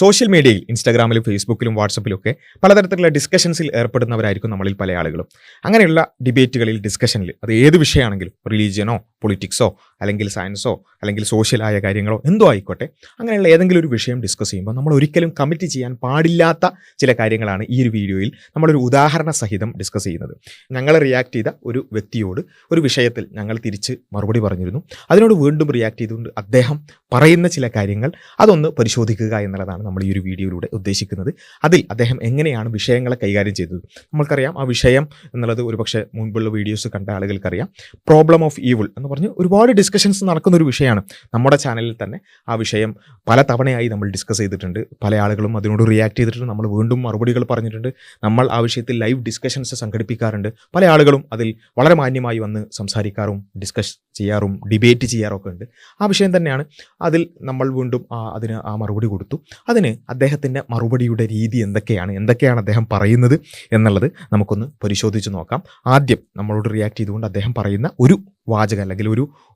Social മീഡിയയിൽ ഇൻസ്റ്റാഗ്രാമിലും ഫേസ്ബുക്കിലും വാട്സപ്പിലും ഒക്കെ പലതരത്തിലുള്ള ഡിസ്കഷൻസിൽ ഏർപ്പെടുന്നവരായിരിക്കും നമ്മളിൽ പല ആളുകളും. അങ്ങനെയുള്ള ഡിബേറ്റുകളിൽ, ഡിസ്കഷനിൽ അത് ഏത് വിഷയമാണെങ്കിലും, റിലീജിയനോ പൊളിറ്റിക്സോ അല്ലെങ്കിൽ സയൻസോ അല്ലെങ്കിൽ സോഷ്യലായ കാര്യങ്ങളോ എന്തോ ആയിക്കോട്ടെ, അങ്ങനെയുള്ള ഏതെങ്കിലും ഒരു വിഷയം ഡിസ്കസ് ചെയ്യുമ്പോൾ നമ്മൾ ഒരിക്കലും കമ്മിറ്റ് ചെയ്യാൻ പാടില്ലാത്ത ചില കാര്യങ്ങളാണ് ഈ ഒരു വീഡിയോയിൽ നമ്മളൊരു ഉദാഹരണ സഹിതം ഡിസ്കസ് ചെയ്യുന്നത്. ഞങ്ങൾ റിയാക്ട് ചെയ്ത ഒരു വ്യക്തിയോട് ഒരു വിഷയത്തിൽ ഞങ്ങൾ തിരിച്ച് മറുപടി പറഞ്ഞിരുന്നു. അതിനോട് വീണ്ടും റിയാക്ട് ചെയ്തുകൊണ്ട് അദ്ദേഹം പറയുന്ന ചില കാര്യങ്ങൾ അതൊന്ന് പരിശോധിക്കുക എന്നുള്ളതാണ് നമ്മൾ ഈ ഒരു വീഡിയോയിലൂടെ ഉദ്ദേശിക്കുന്നത്. അതിൽ അദ്ദേഹം എങ്ങനെയാണ് വിഷയങ്ങളെ കൈകാര്യം ചെയ്തത്. നമ്മൾക്കറിയാം ആ വിഷയം എന്നുള്ളത് ഒരുപക്ഷെ മുൻപുള്ള വീഡിയോസ് കണ്ട ആളുകൾക്കറിയാം. പ്രോബ്ലം ഓഫ് ഈവിൾ എന്ന് പറഞ്ഞ് ഒരുപാട് ഡിസ്കഷൻസ് നടക്കുന്ന ഒരു വിഷയമാണ്. നമ്മുടെ ചാനലിൽ തന്നെ ആ വിഷയം പല തവണയായി നമ്മൾ ഡിസ്കസ് ചെയ്തിട്ടുണ്ട്. പല ആളുകളും അതിനോട് റിയാക്ട് ചെയ്തിട്ടുണ്ട്. നമ്മൾ വീണ്ടും മറുപടികൾ പറഞ്ഞിട്ടുണ്ട്. നമ്മൾ ആ വിഷയത്തിൽ ലൈവ് ഡിസ്കഷൻസ് സംഘടിപ്പിക്കാറുണ്ട്. പല ആളുകളും അതിൽ വളരെ മാന്യമായി വന്ന് സംസാരിക്കാറും ഡിസ്കസ് ചെയ്യാറും ഡിബേറ്റ് ചെയ്യാറൊക്കെ ഉണ്ട്. ആ വിഷയം തന്നെയാണ്. അതിൽ നമ്മൾ വീണ്ടും അതിന് ആ മറുപടി കൊടുത്തു. അതിന് അദ്ദേഹത്തിൻ്റെ മറുപടിയുടെ രീതി എന്തൊക്കെയാണ് അദ്ദേഹം പറയുന്നത് എന്നുള്ളത് നമുക്കൊന്ന് പരിശോധിച്ച് നോക്കാം. ആദ്യം നമ്മളോട് റിയാക്ട് ചെയ്തുകൊണ്ട് അദ്ദേഹം പറയുന്ന ഒരു വാചകം അല്ലെങ്കിൽ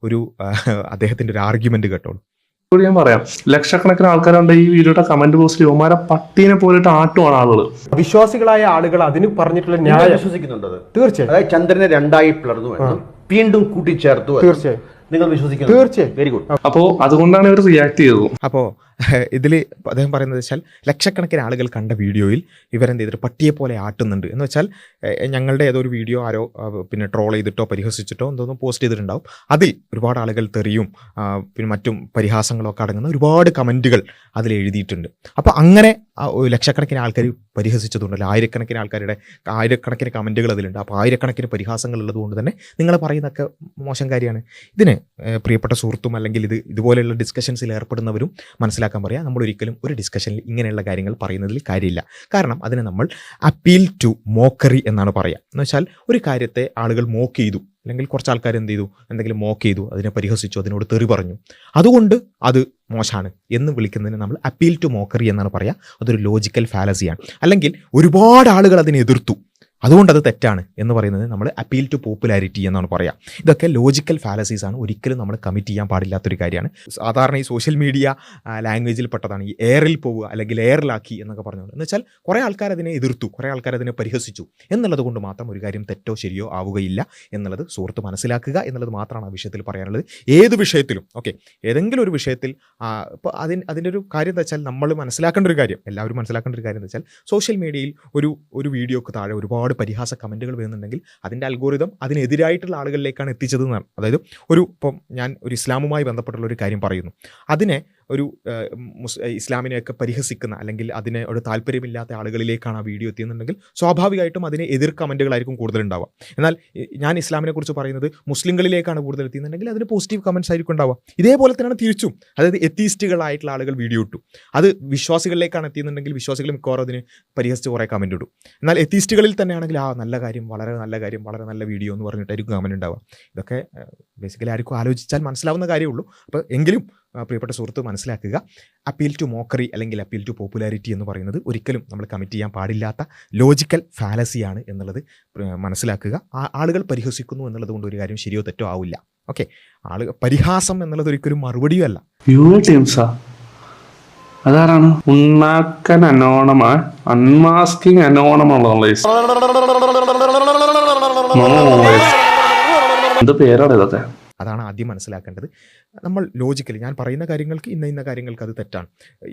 ഒരു അദ്ദേഹത്തിൻ്റെ ഒരു ആർഗ്യുമെന്റ് കേട്ടോളൂ. ഞാൻ പറയാം, ലക്ഷക്കണക്കിന് ആൾക്കാരുണ്ട് ഈ വീഡിയോയുടെ കമന്റ് ബോക്സിൽ ഇവന്മാരെ പട്ടീനെ പോയിട്ട് ആട്ടുമാണ് ആളുകൾ. വിശ്വാസികളായ ആളുകൾ അതിന് പറഞ്ഞിട്ടുള്ള ന്യായം വിശ്വസിക്കുന്നുണ്ട്. തീർച്ചയായും. അതായത് ചന്ദ്രനെ രണ്ടായി പിളർന്നു വീണ്ടും കൂട്ടിച്ചേർത്തു. തീർച്ചയായും നിങ്ങൾ വിശ്വസിക്കുന്നു. തീർച്ചയായും. Very good. അപ്പോൾ അതുകൊണ്ടാണ് ഇവർ റിയാക്ട് ചെയ്തത്. അപ്പോൾ ഇതിൽ അദ്ദേഹം പറയുന്നത് വെച്ചാൽ ലക്ഷക്കണക്കിന് ആളുകൾ കണ്ട വീഡിയോയിൽ ഇവരെന്ത് ചെയ്തിട്ട് പട്ടിയെ പോലെ ആട്ടുന്നുണ്ട് എന്ന് വെച്ചാൽ ഞങ്ങളുടെ ഏതൊരു വീഡിയോ ആരോ പിന്നെ ട്രോൾ ചെയ്തിട്ടോ പരിഹസിച്ചിട്ടോ എന്തോന്നോ പോസ്റ്റ് ചെയ്തിട്ടുണ്ടാവും. അതിൽ ഒരുപാട് ആളുകൾ തെറിയും പിന്നെ മറ്റും പരിഹാസങ്ങളൊക്കെ അടങ്ങുന്ന ഒരുപാട് കമൻറ്റുകൾ അതിൽ എഴുതിയിട്ടുണ്ട്. അപ്പോൾ അങ്ങനെ ലക്ഷക്കണക്കിന് ആൾക്കാർ പരിഹസിച്ചതുകൊണ്ടല്ല, ആയിരക്കണക്കിന് കമൻറ്റുകൾ അതിലുണ്ട്. അപ്പോൾ ആയിരക്കണക്കിന് പരിഹാസങ്ങൾ ഉള്ളതുകൊണ്ട് തന്നെ നിങ്ങൾ പറയുന്നതൊക്കെ മോശം കാര്യമാണ്. ഇതിന് പ്രിയപ്പെട്ട സുഹൃത്തും അല്ലെങ്കിൽ ഇതുപോലെയുള്ള ഡിസ്കഷൻസിൽ ഏർപ്പെടുന്നവരും മനസ്സിലാക്കാൻ പറയാം, നമ്മൾ ഒരിക്കലും ഒരു ഡിസ്കഷനിൽ ഇങ്ങനെയുള്ള കാര്യങ്ങൾ പറയുന്നതിൽ കാര്യമില്ല. കാരണം അതിനെ നമ്മൾ അപ്പീൽ ടു മോക്കറി എന്നാണ് പറയുക. എന്ന് വെച്ചാൽ ഒരു കാര്യത്തെ ആളുകൾ മോക്ക് ചെയ്തു, അല്ലെങ്കിൽ കുറച്ച് ആൾക്കാർ എന്ത് ചെയ്തു, എന്തെങ്കിലും മോക്ക് ചെയ്തു, അതിനെ പരിഹസിച്ചു, അതിനോട് തെറി പറഞ്ഞു, അതുകൊണ്ട് അത് മോശമാണ് എന്ന് വിളിക്കുന്നതിന് നമ്മൾ അപ്പീൽ ടു മോക്കറി എന്നാണ് പറയുക. അതൊരു ലോജിക്കൽ ഫാലസിയാണ്. അല്ലെങ്കിൽ ഒരുപാട് ആളുകൾ അതിനെ എതിർത്തു, അതുകൊണ്ട് അത് തെറ്റാണ് എന്ന് പറയുന്നത് നമ്മൾ അപ്പീൽ ടു പോപ്പുലാരിറ്റി എന്നാണ് പറയുക. ഇതൊക്കെ ലോജിക്കൽ ഫാലസീസ് ആണ്. ഒരിക്കലും നമ്മൾ കമ്മിറ്റ് ചെയ്യാൻ പാടില്ലാത്തൊരു കാര്യമാണ്. സാധാരണ ഈ സോഷ്യൽ മീഡിയ ലാംഗ്വേജിൽ പെട്ടതാണ് ഈ എയറിൽ പോവുക അല്ലെങ്കിൽ എയറിലാക്കി എന്നൊക്കെ പറഞ്ഞുകൊണ്ട്. എന്ന് വെച്ചാൽ കുറേ ആൾക്കാർ അതിനെ എതിർത്തു, കുറേ ആൾക്കാർ അതിനെ പരിഹസിച്ചു എന്നുള്ളത് കൊണ്ട് മാത്രം ഒരു കാര്യം തെറ്റോ ശരിയോ ആവുകയില്ല എന്നുള്ളത് സുഹൃത്ത് മനസ്സിലാക്കുക എന്നുള്ളത് മാത്രമാണ് ആ വിഷയത്തിൽ പറയാനുള്ളത്. ഏത് വിഷയത്തിലും ഏതെങ്കിലും ഒരു വിഷയത്തിൽ ഇപ്പോൾ അതിൻ്റെ ഒരു കാര്യം എന്താ വെച്ചാൽ നമ്മൾ മനസ്സിലാക്കേണ്ട ഒരു കാര്യം, എല്ലാവരും മനസ്സിലാക്കേണ്ട ഒരു കാര്യം എന്താ വെച്ചാൽ സോഷ്യൽ മീഡിയയിൽ ഒരു വീഡിയോക്ക് താഴെ ഒരുപാട് പരിഹാസ കമൻറ്റുകൾ വരുന്നുണ്ടെങ്കിൽ അതിൻ്റെ അൽഗോരിതം അതിനെതിരായിട്ടുള്ള ആളുകളിലേക്കാണ് എത്തിച്ചത് എന്നാണ്. അതായത് ഇപ്പം ഞാൻ ഒരു ഇസ്ലാമുമായി ബന്ധപ്പെട്ടുള്ള ഒരു കാര്യം പറയുന്നു, അതിനെ ഒരു ഇസ്ലാമിനെയൊക്കെ പരിഹസിക്കുന്ന അല്ലെങ്കിൽ അതിനെ ഒരു താല്പര്യമില്ലാത്ത ആളുകളിലേക്കാണ് ആ വീഡിയോ എത്തിയെന്നുണ്ടെങ്കിൽ സ്വാഭാവികമായിട്ടും അതിനെ എതിർ കമൻറ്റുകളായിരിക്കും കൂടുതലുണ്ടാവുക. എന്നാൽ ഞാൻ ഇസ്ലാമിനെ കുറിച്ച് പറയുന്നത് മുസ്ലിങ്ങളിലേക്കാണ് കൂടുതൽ എത്തിയെന്നുണ്ടെങ്കിൽ അതിന് പോസിറ്റീവ് കമൻറ്റ്സ് ആയിരിക്കും ഉണ്ടാവുക. ഇതേപോലെ തന്നെയാണ് തിരിച്ചും. അതായത് എത്തീസ്റ്റുകളായിട്ടുള്ള ആളുകൾ വീഡിയോ ഇട്ടു, അത് വിശ്വാസികളിലേക്കാണ് എത്തിയെന്നുണ്ടെങ്കിൽ വിശ്വാസികൾ മിക്കവാറും അതിന് പരിഹസിച്ച് കുറേ കമൻറ്റ് ഇടും. എന്നാൽ എത്തീസ്റ്റുകളിൽ തന്നെയാണെങ്കിൽ നല്ല കാര്യം, വളരെ നല്ല കാര്യം, വളരെ നല്ല വീഡിയോ എന്ന് പറഞ്ഞിട്ടായിരിക്കും കമൻറ്റ് ഉണ്ടാവുക. ഇതൊക്കെ ബേസിക്കലി ആർക്കും ആലോചിച്ചാൽ മനസ്സിലാവുന്ന കാര്യമുള്ളൂ. അപ്പോൾ എങ്കിലും പ്രിയപ്പെട്ട സുഹൃത്ത് മനസ്സിലാക്കുക, അപ്പീൽ ടു മോക്കറി അല്ലെങ്കിൽ അപ്പീൽ ടു പോപ്പുലാരിറ്റി എന്ന് പറയുന്നത് ഒരിക്കലും നമ്മൾ കമ്മിറ്റ് ചെയ്യാൻ പാടില്ലാത്ത ലോജിക്കൽ ഫാലസിയാണ് എന്നുള്ളത് മനസ്സിലാക്കുക. ആളുകൾ പരിഹസിക്കുന്നു എന്നുള്ളത് കൊണ്ട് ഒരു കാര്യം ശരിയോ തെറ്റോ ആവില്ല. ഓക്കെ, പരിഹാസം എന്നുള്ളത് ഒരിക്കലും മറുപടിയും അല്ല. അതാരാണ് ഉണ്ണാക്കൻ അനോണമാ അൺമാസ്കിങ് അനോണമുള്ള എന്ത് പേരാണ് ഇതൊക്കെ? അതാണ് ആദ്യം മനസ്സിലാക്കേണ്ടത്. നമ്മൾ ലോജിക്കലി ഞാൻ പറയുന്ന കാര്യങ്ങൾക്ക് ഇന്ന കാര്യങ്ങൾക്ക് അത് തെറ്റാണ്,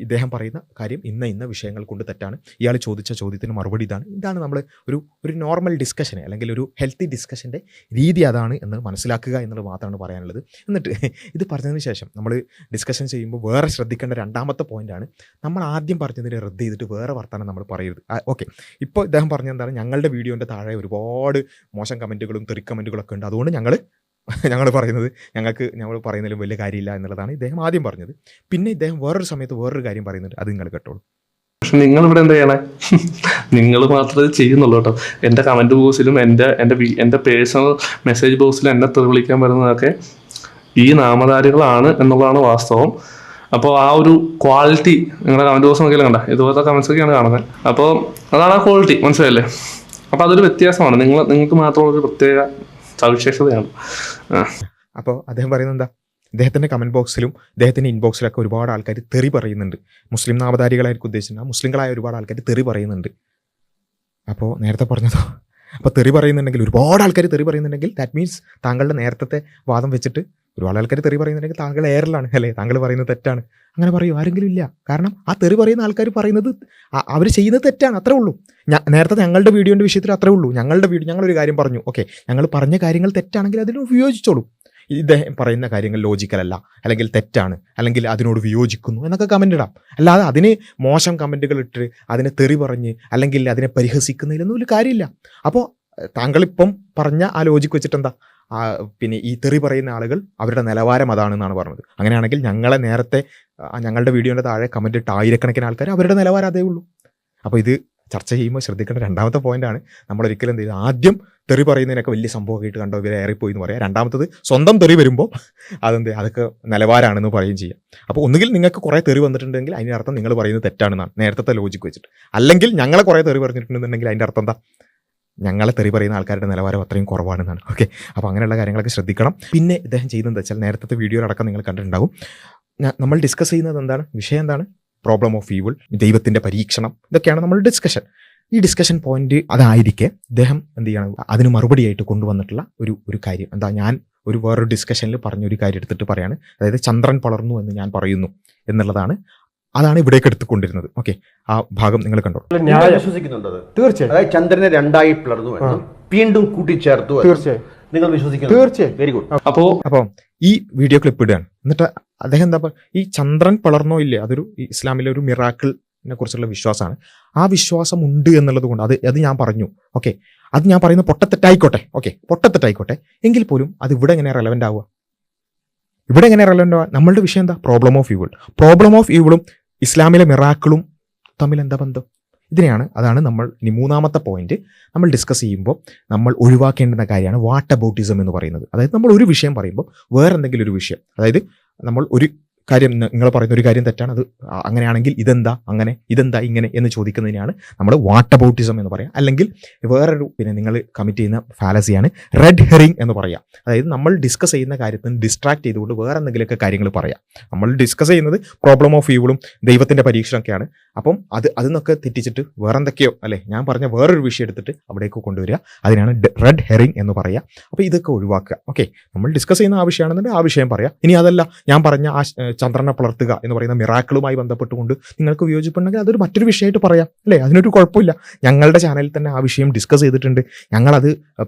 ഇദ്ദേഹം പറയുന്ന കാര്യം ഇന്ന വിഷയങ്ങൾ കൊണ്ട് തെറ്റാണ്, ഇയാൾ ചോദിച്ച ചോദ്യത്തിന് മറുപടി ഇതാണ് നമ്മൾ ഒരു നോർമൽ ഡിസ്കഷന് അല്ലെങ്കിൽ ഒരു ഹെൽത്തി ഡിസ്കഷൻ്റെ രീതി അതാണ് എന്ന് മനസ്സിലാക്കുക എന്നുള്ളത് മാത്രമാണ് പറയാനുള്ളത്. എന്നിട്ട് ഇത് പറഞ്ഞതിന് ശേഷം നമ്മൾ ഡിസ്കഷൻ ചെയ്യുമ്പോൾ വേറെ ശ്രദ്ധിക്കേണ്ട രണ്ടാമത്തെ പോയിൻ്റാണ്, നമ്മൾ ആദ്യം പറഞ്ഞതിനെ റദ്ദ് ചെയ്തിട്ട് വേറെ വർത്താനം നമ്മൾ പറയരുത്. ഓക്കെ, ഇപ്പോൾ ഇദ്ദേഹം പറഞ്ഞെന്താണ്, ഞങ്ങളുടെ വീഡിയോൻ്റെ താഴെ ഒരുപാട് മോശം കമൻറ്റുകളും തെറി കമൻറ്റുകളൊക്കെ ഉണ്ട്, അതുകൊണ്ട് ഞങ്ങൾ പറയുന്നതിലും വലിയ കാര്യമില്ല എന്നുള്ളതാണ് ഇദ്ദേഹം ആദ്യം പറഞ്ഞത്. പിന്നെ ഇദ്ദേഹം വേറൊരു സമയത്ത് വേറൊരു കാര്യം പറയുന്നുണ്ട്, അത് നിങ്ങൾ കേട്ടോളൂ. പക്ഷെ നിങ്ങളിവിടെ എന്താ ചെയ്യണേ? നിങ്ങൾ മാത്രമേ ചെയ്യുന്നുള്ളൂ കേട്ടോ. എൻ്റെ കമൻറ്റ് ബോക്സിലും എൻ്റെ പേഴ്സണൽ മെസ്സേജ് ബോക്സിലും എന്നെ തെറി വിളിക്കാൻ വരുന്നതൊക്കെ ഈ നാമധാരികളാണ് എന്നുള്ളതാണ് വാസ്തവം. അപ്പോൾ ആ ഒരു ക്വാളിറ്റി നിങ്ങളുടെ കമൻറ്റ് ബോക്സ് നോക്കിയാലും കണ്ട ഇതുപോലത്തെ കമൻസ് ഒക്കെയാണ് കാണുന്നത്. അപ്പോൾ അതാണ് ആ ക്വാളിറ്റി, മനസ്സിലായില്ലേ? അപ്പോൾ അതൊരു വ്യത്യാസമാണ്, നിങ്ങൾക്ക് മാത്രമുള്ളൊരു പ്രത്യേക സവിശേഷതയാണ്. അപ്പോൾ അദ്ദേഹം പറയുന്നത് എന്താ, ഇദ്ദേഹത്തിൻ്റെ കമൻറ്റ് ബോക്സിലും ഇദ്ദേഹത്തിൻ്റെ ഇൻബോക്സിലൊക്കെ ഒരുപാട് ആൾക്കാർ തെറി പറയുന്നുണ്ട്. മുസ്ലിം നാമധാരികളായിരിക്കും ഉദ്ദേശിച്ചിട്ടുണ്ട്, മുസ്ലിങ്ങളായ ഒരുപാട് ആൾക്കാർ തെറി പറയുന്നുണ്ട്. അപ്പോൾ നേരത്തെ പറഞ്ഞതോ, അപ്പോൾ തെറി പറയുന്നുണ്ടെങ്കിൽ, ഒരുപാട് ആൾക്കാർ തെറി പറയുന്നുണ്ടെങ്കിൽ ദാറ്റ് മീൻസ് താങ്കളുടെ നേരത്തെ വാദം വെച്ചിട്ട് ഒരുപാട് ആൾക്കാർ തെറി പറയുന്നുണ്ടെങ്കിൽ താങ്കൾ എയറിലാണ് അല്ലേ, താങ്കൾ പറയുന്നത് തെറ്റാണ്. അങ്ങനെ പറയൂ? ആരെങ്കിലും ഇല്ല. കാരണം ആ തെറി പറയുന്ന ആൾക്കാർ പറയുന്നത് അവർ ചെയ്യുന്നത് തെറ്റാണ്, അത്രേ ഉള്ളൂ. നേരത്തെ ഞങ്ങളുടെ വീഡിയോൻ്റെ വിഷയത്തിൽ അത്രേ ഉള്ളൂ. ഞങ്ങളൊരു കാര്യം പറഞ്ഞു, ഓക്കെ, ഞങ്ങൾ പറഞ്ഞ കാര്യങ്ങൾ തെറ്റാണെങ്കിൽ അതിനോട് വിയോജിച്ചോളൂ. ഇദ്ദേഹം പറയുന്ന കാര്യങ്ങൾ ലോജിക്കലല്ല, അല്ലെങ്കിൽ തെറ്റാണ്, അല്ലെങ്കിൽ അതിനോട് വിയോജിക്കുന്നു എന്നൊക്കെ കമൻ്റ് ഇടാം. അല്ലാതെ അതിന് മോശം കമൻറ്റുകൾ ഇട്ട് അതിനെ തെറി പറഞ്ഞ് അല്ലെങ്കിൽ അതിനെ പരിഹസിക്കുന്നതിലൊന്നും ഒരു കാര്യമില്ല. അപ്പോൾ താങ്കളിപ്പം പറഞ്ഞ ആ ലോജിക്ക് വെച്ചിട്ട് എന്താ, പിന്നെ ഈ തെറി പറയുന്ന ആളുകൾ അവരുടെ നിലവാരം അതാണെന്നാണ് പറഞ്ഞത്. അങ്ങനെയാണെങ്കിൽ ഞങ്ങളെ നേരത്തെ ഞങ്ങളുടെ വീഡിയോൻ്റെ താഴെ കമൻ്റ് ഇട്ട ആയിരക്കണക്കിന് ആൾക്കാർ അവരുടെ നിലവാരം അതേ ഉള്ളൂ. അപ്പോൾ ഇത് ചർച്ച ചെയ്യുമ്പോൾ ശ്രദ്ധിക്കേണ്ട രണ്ടാമത്തെ പോയിന്റാണ്. നമ്മളൊരിക്കലും എന്ത് ചെയ്തു, ആദ്യം തെറി പറയുന്നതിനൊക്കെ വലിയ സംഭവമായിട്ട് കണ്ടോ ഇവരെ ഏറിപ്പോയി എന്ന് പറയാം. രണ്ടാമത്തത് സ്വന്തം തെറി വരുമ്പോൾ അതൊക്കെ നിലവാരമാണെന്ന് പറയുകയും ചെയ്യാം. അപ്പോൾ ഒന്നുകിൽ നിങ്ങൾക്ക് കുറേ തെറി വന്നിട്ടുണ്ടെങ്കിൽ അതിൻ്റെ അർത്ഥം നിങ്ങൾ പറയുന്നത് തെറ്റാണെന്നാണ് നേരത്തെ ലോജിക്ക് വെച്ചിട്ട്. അല്ലെങ്കിൽ ഞങ്ങളെ കുറേ തെറി പറഞ്ഞിട്ടുണ്ടെന്നുണ്ടെങ്കിൽ അതിൻ്റെ അർത്ഥം എന്താ, ഞങ്ങളെ തെറി പറയുന്ന ആൾക്കാരുടെ നിലവാരം അത്രയും കുറവാണെന്നാണ്. ഓക്കെ, അപ്പോൾ അങ്ങനെയുള്ള കാര്യങ്ങളൊക്കെ ശ്രദ്ധിക്കണം. പിന്നെ ഇദ്ദേഹം ചെയ്യുന്നത് വെച്ചാൽ നേരത്തെ വീഡിയോയിലടക്കം നിങ്ങൾ കണ്ടിട്ടുണ്ടാകും. നമ്മൾ ഡിസ്കസ് ചെയ്യുന്നത് എന്താണ്, വിഷയം എന്താണ്, പ്രോബ്ലം ഓഫ് ഈവിൾ, ദൈവത്തിൻ്റെ പരീക്ഷണം, ഇതൊക്കെയാണ് നമ്മൾ ഡിസ്കഷൻ. ഈ ഡിസ്കഷൻ പോയിന്റ് അതായിരിക്കെ ഇദ്ദേഹം എന്ത് ചെയ്യണം, അതിന് മറുപടിയായിട്ട് കൊണ്ടുവന്നിട്ടുള്ള ഒരു കാര്യം എന്താ, ഞാൻ വേറൊരു ഡിസ്കഷനിൽ പറഞ്ഞൊരു കാര്യം എടുത്തിട്ട് പറയാണ്. അതായത് ചന്ദ്രൻ പളർന്നു എന്ന് ഞാൻ പറയുന്നു എന്നുള്ളതാണ്. അതാണ് ഇവിടേക്ക് എടുത്തുകൊണ്ടിരുന്നത്. ഓക്കെ, ആ ഭാഗം നിങ്ങൾ കണ്ടോ? വിശ്വസിക്കുന്നുണ്ട് തീർച്ചയായും. അതായത് ചന്ദ്രനെ രണ്ടായി പിളർന്നു എന്നും വീണ്ടും കൂട്ടിച്ചേർത്തു, തീർച്ചയായും നിങ്ങൾ വിശ്വസിക്കുന്നു? തീർച്ചയായും. Very good. അപ്പോൾ ഈ വീഡിയോ ക്ലിപ്പ് ഇടുകയാണ്. എന്നിട്ട് അദ്ദേഹം എന്താ പറയുക, ഈ ചന്ദ്രൻ പിളർന്നോ ഇല്ലേ, അതൊരു ഇസ്ലാമിലെ ഒരു മിറാക്കിളിനെ കുറിച്ചുള്ള വിശ്വാസമാണ്. ആ വിശ്വാസം ഉണ്ട് എന്നുള്ളത് കൊണ്ട് അത് ഞാൻ പറഞ്ഞു. ഓക്കെ, അത് ഞാൻ പറയുന്നത് പൊട്ടത്തെറ്റായിക്കോട്ടെ, ഓക്കെ, പൊട്ടത്തെറ്റായിക്കോട്ടെ, എങ്കിൽ പോലും അത് ഇവിടെ എങ്ങനെ റെലവൻ്റ് ആവുക? ഇവിടെ എങ്ങനെ റെലവൻ്റ് ആവുക? നമ്മളുടെ വിഷയം എന്താ, problem of evil. Problem of ഈവിളും ഇസ്ലാമിലെ മിറാക്കിളും തമ്മിൽ എന്താ ബന്ധം? അതാണ് നമ്മൾ ഇനി മൂന്നാമത്തെ പോയിന്റ് നമ്മൾ ഡിസ്കസ് ചെയ്യുമ്പോൾ നമ്മൾ ഒഴിവാക്കേണ്ടുന്ന കാര്യമാണ് വാട്ട് അബൌട്ടിസം എന്ന് പറയുന്നത്. അതായത് നമ്മൾ ഒരു വിഷയം പറയുമ്പോൾ വേറെ എന്തെങ്കിലും ഒരു വിഷയം, അതായത് നമ്മൾ ഒരു കാര്യം, നിങ്ങൾ പറയുന്ന ഒരു കാര്യം തെറ്റാണ്, അത് അങ്ങനെയാണെങ്കിൽ ഇതെന്താ അങ്ങനെ, ഇതെന്താ ഇങ്ങനെ എന്ന് ചോദിക്കുന്നതിനാണ് നമ്മൾ വാട്ട് അബൌട്ടിസം എന്ന് പറയാം. അല്ലെങ്കിൽ വേറൊരു നിങ്ങൾ കമ്മിറ്റ് ചെയ്യുന്ന ഫാലസിയാണ് റെഡ് ഹെറിങ് എന്ന് പറയാം. അതായത് നമ്മൾ ഡിസ്കസ് ചെയ്യുന്ന കാര്യത്തിന് ഡിസ്ട്രാക്ട് ചെയ്തുകൊണ്ട് വേറെ എന്തെങ്കിലുമൊക്കെ കാര്യങ്ങൾ പറയാം. നമ്മൾ ഡിസ്കസ് ചെയ്യുന്നത് പ്രോബ്ലം ഓഫ് ഈവിളും ദൈവത്തിൻ്റെ പരീക്ഷണമൊക്കെയാണ്. അപ്പം അതിനൊക്കെ തെറ്റിച്ചിട്ട് വേറെ എന്തൊക്കെയോ അല്ലേ, ഞാൻ പറഞ്ഞ വേറൊരു വിഷയം എടുത്തിട്ട് അവിടേക്ക് കൊണ്ടുവരിക, അതിനാണ് റെഡ് ഹെറിങ് എന്ന് പറയുക. അപ്പോൾ ഇതൊക്കെ ഒഴിവാക്കുക. ഓക്കെ, നമ്മൾ ഡിസ്കസ് ചെയ്യുന്ന ആ വിഷയമാണെന്നുണ്ടെങ്കിൽ ആ വിഷയം പറയാം. ഇനി അതല്ല, ഞാൻ പറഞ്ഞ ആ ചന്ദ്രനെ പിളർത്തുക എന്ന് പറയുന്ന മിറാക്കിളുമായി ബന്ധപ്പെട്ടുകൊണ്ട് നിങ്ങൾക്ക് വിയോജിപ്പുണ്ടെങ്കിൽ അതൊരു മറ്റൊരു വിഷയമായിട്ട് പറയാം, അല്ലേ, അതിനൊരു കുഴപ്പമില്ല. ഞങ്ങളുടെ ചാനലിൽ തന്നെ ആ വിഷയം ഡിസ്കസ് ചെയ്തിട്ടുണ്ട്. ഞങ്ങളത്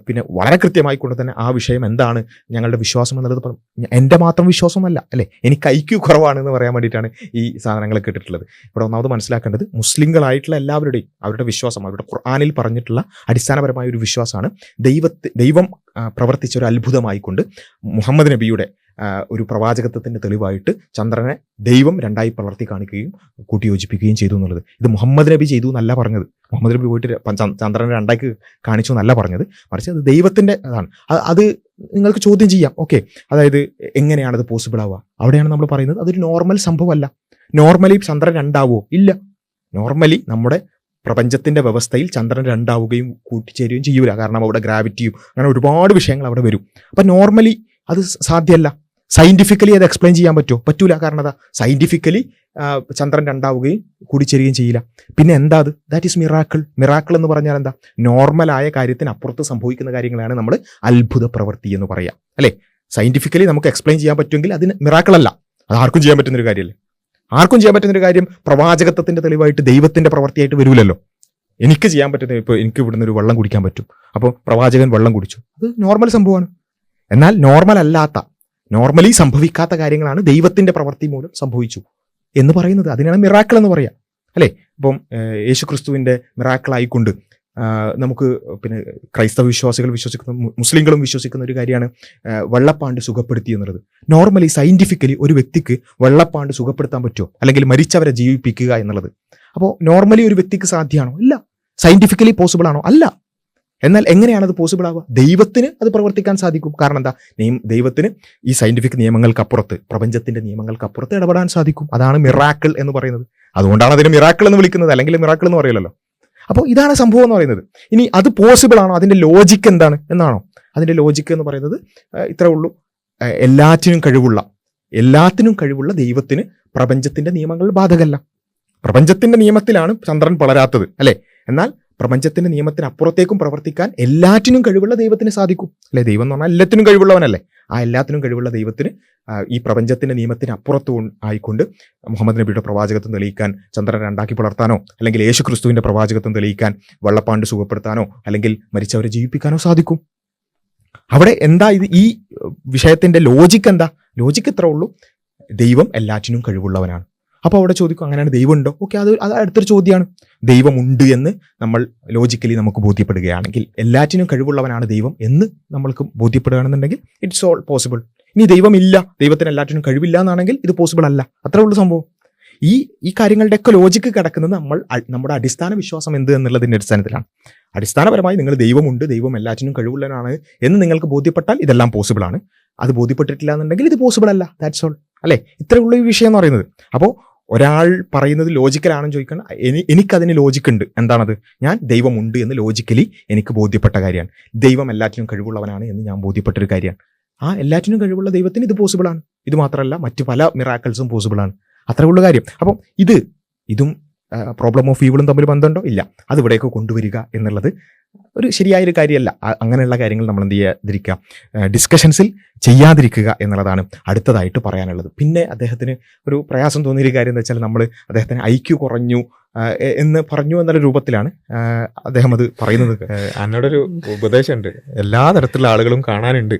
വളരെ കൃത്യമായി കൊണ്ട് തന്നെ ആ വിഷയം എന്താണ്, ഞങ്ങളുടെ വിശ്വാസം എന്നുള്ളത് എൻ്റെ മാത്രം വിശ്വാസമല്ല, അല്ലേ, എനിക്ക് ഐക്യു കുറവാണെന്ന് പറയാൻ വേണ്ടിയിട്ടാണ് ഈ സാധനങ്ങളൊക്കെ ഇട്ടിട്ടുള്ളത്. ഇവിടെ ഒന്നാമത് മനസ്സിലാക്കേണ്ടത്, മുസ്ലിങ്ങളായിട്ടുള്ള എല്ലാവരുടെയും അവരുടെ വിശ്വാസം, അവരുടെ ഖുർആനിൽ പറഞ്ഞിട്ടുള്ള അടിസ്ഥാനപരമായ ഒരു വിശ്വാസമാണ്. ദൈവം പ്രവർത്തിച്ച ഒരു അത്ഭുതമായിക്കൊണ്ട് മുഹമ്മദ് നബിയുടെ ഒരു പ്രവാചകത്വത്തിൻ്റെ തെളിവായിട്ട് ചന്ദ്രനെ ദൈവം രണ്ടായി പിളർത്തി കാണിക്കുകയും കൂട്ടിയോജിപ്പിക്കുകയും ചെയ്തു എന്നുള്ളത്. ഇത് മുഹമ്മദ് നബി ചെയ്തു എന്നല്ല പറഞ്ഞത്. മുഹമ്മദ് നബി പോയിട്ട് ചന്ദ്രനെ രണ്ടാക്കി കാണിച്ചു എന്നല്ല പറഞ്ഞത്, മറിച്ച് അത് ദൈവത്തിൻ്റെ അതാണ്. അത് നിങ്ങൾക്ക് ചോദ്യം ചെയ്യാം. ഓക്കെ, അതായത് എങ്ങനെയാണത് പോസിബിൾ ആവുക? അവിടെയാണ് നമ്മൾ പറയുന്നത് അതൊരു നോർമൽ സംഭവമല്ല. നോർമലി ചന്ദ്രൻ രണ്ടാവുമോ? ഇല്ല. നോർമലി നമ്മുടെ പ്രപഞ്ചത്തിൻ്റെ വ്യവസ്ഥയിൽ ചന്ദ്രൻ രണ്ടാവുകയും കൂട്ടിച്ചേരുകയും ചെയ്യൂല. കാരണം അവിടെ ഗ്രാവിറ്റിയും അങ്ങനെ ഒരുപാട് വിഷയങ്ങൾ അവിടെ വരും. അപ്പം നോർമലി അത് സാധ്യമല്ല. സയൻറ്റിഫിക്കലി അത് എക്സ്പ്ലെയിൻ ചെയ്യാൻ പറ്റുമോ? പറ്റൂല. കാരണം എന്താ, സയൻറ്റിഫിക്കലി ചന്ദ്രൻ രണ്ടാവുകയും കൂടിച്ചേരുകയും ചെയ്യില്ല. പിന്നെ എന്താ അത്? That is miracle. മിറാക്കിൾ എന്ന് പറഞ്ഞാൽ എന്താ, നോർമലായ കാര്യത്തിന് അപ്പുറത്ത് സംഭവിക്കുന്ന കാര്യങ്ങളാണ് നമ്മൾ അത്ഭുത പ്രവൃത്തി എന്ന് പറയാം, അല്ലേ. സയൻറ്റിഫിക്കലി നമുക്ക് എക്സ്പ്ലെയിൻ ചെയ്യാൻ പറ്റുമെങ്കിൽ അതിന് മിറാക്കിൾ അല്ല. അത് ആർക്കും ചെയ്യാൻ പറ്റുന്നൊരു കാര്യമല്ലേ. ആർക്കും ചെയ്യാൻ പറ്റുന്നൊരു കാര്യം പ്രവാചകത്വത്തിൻ്റെ തെളിവായിട്ട് ദൈവത്തിൻ്റെ പ്രവൃത്തിയായിട്ട് വരില്ലല്ലോ. എനിക്ക് ചെയ്യാൻ പറ്റുന്ന, ഇപ്പോൾ എനിക്ക് ഇവിടുന്ന് ഒരു വെള്ളം കുടിക്കാൻ പറ്റും, അപ്പോൾ പ്രവാചകൻ വെള്ളം കുടിച്ചു, അത് നോർമൽ സംഭവമാണ്. എന്നാൽ നോർമൽ അല്ലാത്ത, നോർമലി സംഭവിക്കാത്ത കാര്യങ്ങളാണ് ദൈവത്തിൻ്റെ പ്രവൃത്തി മൂലം സംഭവിച്ചു എന്ന് പറയുന്നത്. അതിനാണ് മിറാക്കിൾ എന്ന് പറയാം, അല്ലേ. ഇപ്പം യേശുക്രിസ്തുവിൻ്റെ മിറാക്കിളായിക്കൊണ്ട് നമുക്ക് ക്രൈസ്തവ വിശ്വാസികൾ വിശ്വസിക്കുന്ന, മുസ്ലിങ്ങളും വിശ്വസിക്കുന്ന ഒരു കാര്യമാണ് വെള്ളപ്പാണ്ട് സുഖപ്പെടുത്തി എന്നുള്ളത്. നോർമലി സയൻറ്റിഫിക്കലി ഒരു വ്യക്തിക്ക് വെള്ളപ്പാണ്ട് സുഖപ്പെടുത്താൻ പറ്റുമോ? അല്ലെങ്കിൽ മരിച്ചവരെ ജീവിപ്പിക്കുക എന്നുള്ളത് അപ്പോൾ നോർമലി ഒരു വ്യക്തിക്ക് സാധ്യമാണോ? ഇല്ല. സയൻറ്റിഫിക്കലി പോസിബിൾ ആണോ? അല്ല. എന്നാൽ എങ്ങനെയാണത് പോസിബിൾ ആവുക? ദൈവത്തിന് അത് പ്രവർത്തിക്കാൻ സാധിക്കും. കാരണം എന്താ, ദൈവത്തിന് ഈ സയൻറ്റിഫിക് നിയമങ്ങൾക്കപ്പുറത്ത്, പ്രപഞ്ചത്തിൻ്റെ നിയമങ്ങൾക്കപ്പുറത്ത് ഇടപെടാൻ സാധിക്കും. അതാണ് മിറാക്കിൾ എന്ന് പറയുന്നത്. അതുകൊണ്ടാണ് അതിന് മിറാക്കിൾ എന്ന് വിളിക്കുന്നത്, അല്ലെങ്കിൽ മിറാക്കിൾ എന്ന് പറയില്ലല്ലോ. അപ്പോൾ ഇതാണ് സംഭവം എന്ന് പറയുന്നത്. ഇനി അത് പോസിബിൾ ആണോ? അതിൻ്റെ ലോജിക്ക് എന്താണ് എന്നാണോ? അതിൻ്റെ ലോജിക്ക് എന്ന് പറയുന്നത് ഇത്രേ ഉള്ളൂ. എല്ലാറ്റിനും കഴിവുള്ള, എല്ലാത്തിനും കഴിവുള്ള ദൈവത്തിന് പ്രപഞ്ചത്തിന്റെ നിയമങ്ങൾ ബാധകമല്ല. പ്രപഞ്ചത്തിന്റെ നിയമത്തിലാണ് ചന്ദ്രൻ വളരാത്തത് അല്ലെ. എന്നാൽ പ്രപഞ്ചത്തിന്റെ നിയമത്തിന് അപ്പുറത്തേക്കും പ്രവർത്തിക്കാൻ എല്ലാറ്റിനും കഴിവുള്ള ദൈവത്തിന് സാധിക്കും അല്ലെ. ദൈവം എന്ന് പറഞ്ഞാൽ എല്ലാത്തിനും കഴിവുള്ളവനല്ലേ. ആ എല്ലാത്തിനും കഴിവുള്ള ദൈവത്തിന് ഈ പ്രപഞ്ചത്തിന്റെ നിയമത്തിന് അപ്പുറത്ത് ആയിക്കൊണ്ട് മുഹമ്മദ് നബിയുടെ പ്രവാചകത്വം തെളിയിക്കാൻ ചന്ദ്രൻ രണ്ടാക്കി പുലർത്താനോ, അല്ലെങ്കിൽ യേശു ക്രിസ്തുവിന്റെ പ്രവാചകത്വം തെളിയിക്കാൻ വെള്ളപ്പാണ്ട് സുഖപ്പെടുത്താനോ, അല്ലെങ്കിൽ മരിച്ചവരെ ജീവിപ്പിക്കാനോ സാധിക്കും. അവിടെ എന്താ ഇത്, ഈ വിഷയത്തിന്റെ ലോജിക്ക് എന്താ? ലോജിക്ക് ഇത്ര ഉള്ളൂ, ദൈവം എല്ലാറ്റിനും കഴിവുള്ളവനാണ്. അപ്പോൾ അവിടെ ചോദിക്കും, അങ്ങനെയാണ് ദൈവം ഉണ്ടോ? ഓക്കെ, അത് അടുത്തൊരു ചോദ്യമാണ്. ദൈവമുണ്ട് എന്ന് നമ്മൾ ലോജിക്കലി നമുക്ക് ബോധ്യപ്പെടുകയാണെങ്കിൽ, എല്ലാറ്റിനും കഴിവുള്ളവനാണ് ദൈവം എന്ന് നമ്മൾക്ക് ബോധ്യപ്പെടുകയാണെന്നുണ്ടെങ്കിൽ ഇറ്റ്സ് ഓൾ പോസിബിൾ. ഇനി ദൈവമില്ല, ദൈവത്തിന് എല്ലാറ്റിനും കഴിവില്ല എന്നാണെങ്കിൽ ഇത് പോസിബിൾ അല്ല. അത്രേ ഉള്ളൂ സംഭവം. ഈ കാര്യങ്ങളുടെയൊക്കെ ലോജിക്ക് കിടക്കുന്നത് നമ്മുടെ അടിസ്ഥാന വിശ്വാസം എന്ത് എന്നുള്ളതിൻ്റെ അടിസ്ഥാനത്തിലാണ്. അടിസ്ഥാനപരമായി നിങ്ങൾ ദൈവമുണ്ട്, ദൈവം എല്ലാറ്റിനും കഴിവുള്ളവനാണ് എന്ന് നിങ്ങൾക്ക് ബോധ്യപ്പെട്ടാൽ ഇതെല്ലാം പോസിബിൾ ആണ്. അത് ബോധ്യപ്പെട്ടിട്ടില്ല എന്നുണ്ടെങ്കിൽ ഇത് പോസിബിൾ അല്ല. ദാറ്റ്സ് ഓൾ അല്ലേ. ഇത്രയുള്ള ഈ വിഷയം എന്ന് പറയുന്നത്. അപ്പോൾ ഒരാൾ പറയുന്നത് ലോജിക്കലാണെന്ന് ചോദിക്കണം, എനിക്കതിന് ലോജിക്കുണ്ട്. എന്താണത്? ഞാൻ ദൈവമുണ്ട് എന്ന് ലോജിക്കലി എനിക്ക് ബോധ്യപ്പെട്ട കാര്യമാണ്. ദൈവം എല്ലാറ്റിനും കഴിവുള്ളവനാണ് എന്ന് ഞാൻ ബോധ്യപ്പെട്ടൊരു കാര്യമാണ്. ആ എല്ലാറ്റിനും കഴിവുള്ള ദൈവത്തിന് ഇത് പോസിബിളാണ്. ഇത് മാത്രമല്ല, മറ്റു പല മിറാക്കിൾസും പോസിബിളാണ്. അത്രേ ഉള്ള കാര്യം. അപ്പം ഇതും പ്രോബ്ലം ഓഫ് ഈവിളും തമ്മിൽ ബന്ധമുണ്ടോ? ഇല്ല. അത് ഇവിടേക്ക് കൊണ്ടുവരിക എന്നുള്ളത് ഒരു ശരിയായൊരു കാര്യമല്ല. അങ്ങനെയുള്ള കാര്യങ്ങൾ നമ്മൾ എന്ത് ചെയ്യാതിരിക്കുക, ഡിസ്കഷൻസിൽ ചെയ്യാതിരിക്കുക എന്നുള്ളതാണ് അടുത്തതായിട്ട് പറയാനുള്ളത്. പിന്നെ അദ്ദേഹത്തിന് ഒരു പ്രയാസം തോന്നിയൊരു കാര്യം എന്താ വെച്ചാൽ, നമ്മൾ അദ്ദേഹത്തിന് IQ കുറഞ്ഞു എന്ന് പറഞ്ഞു എന്നുള്ള രൂപത്തിലാണ് അദ്ദേഹം അത് പറയുന്നത്. എന്നോടൊരു ഉപദേശമുണ്ട്, എല്ലാ തരത്തിലുള്ള ആളുകളും കാണാനുണ്ട്,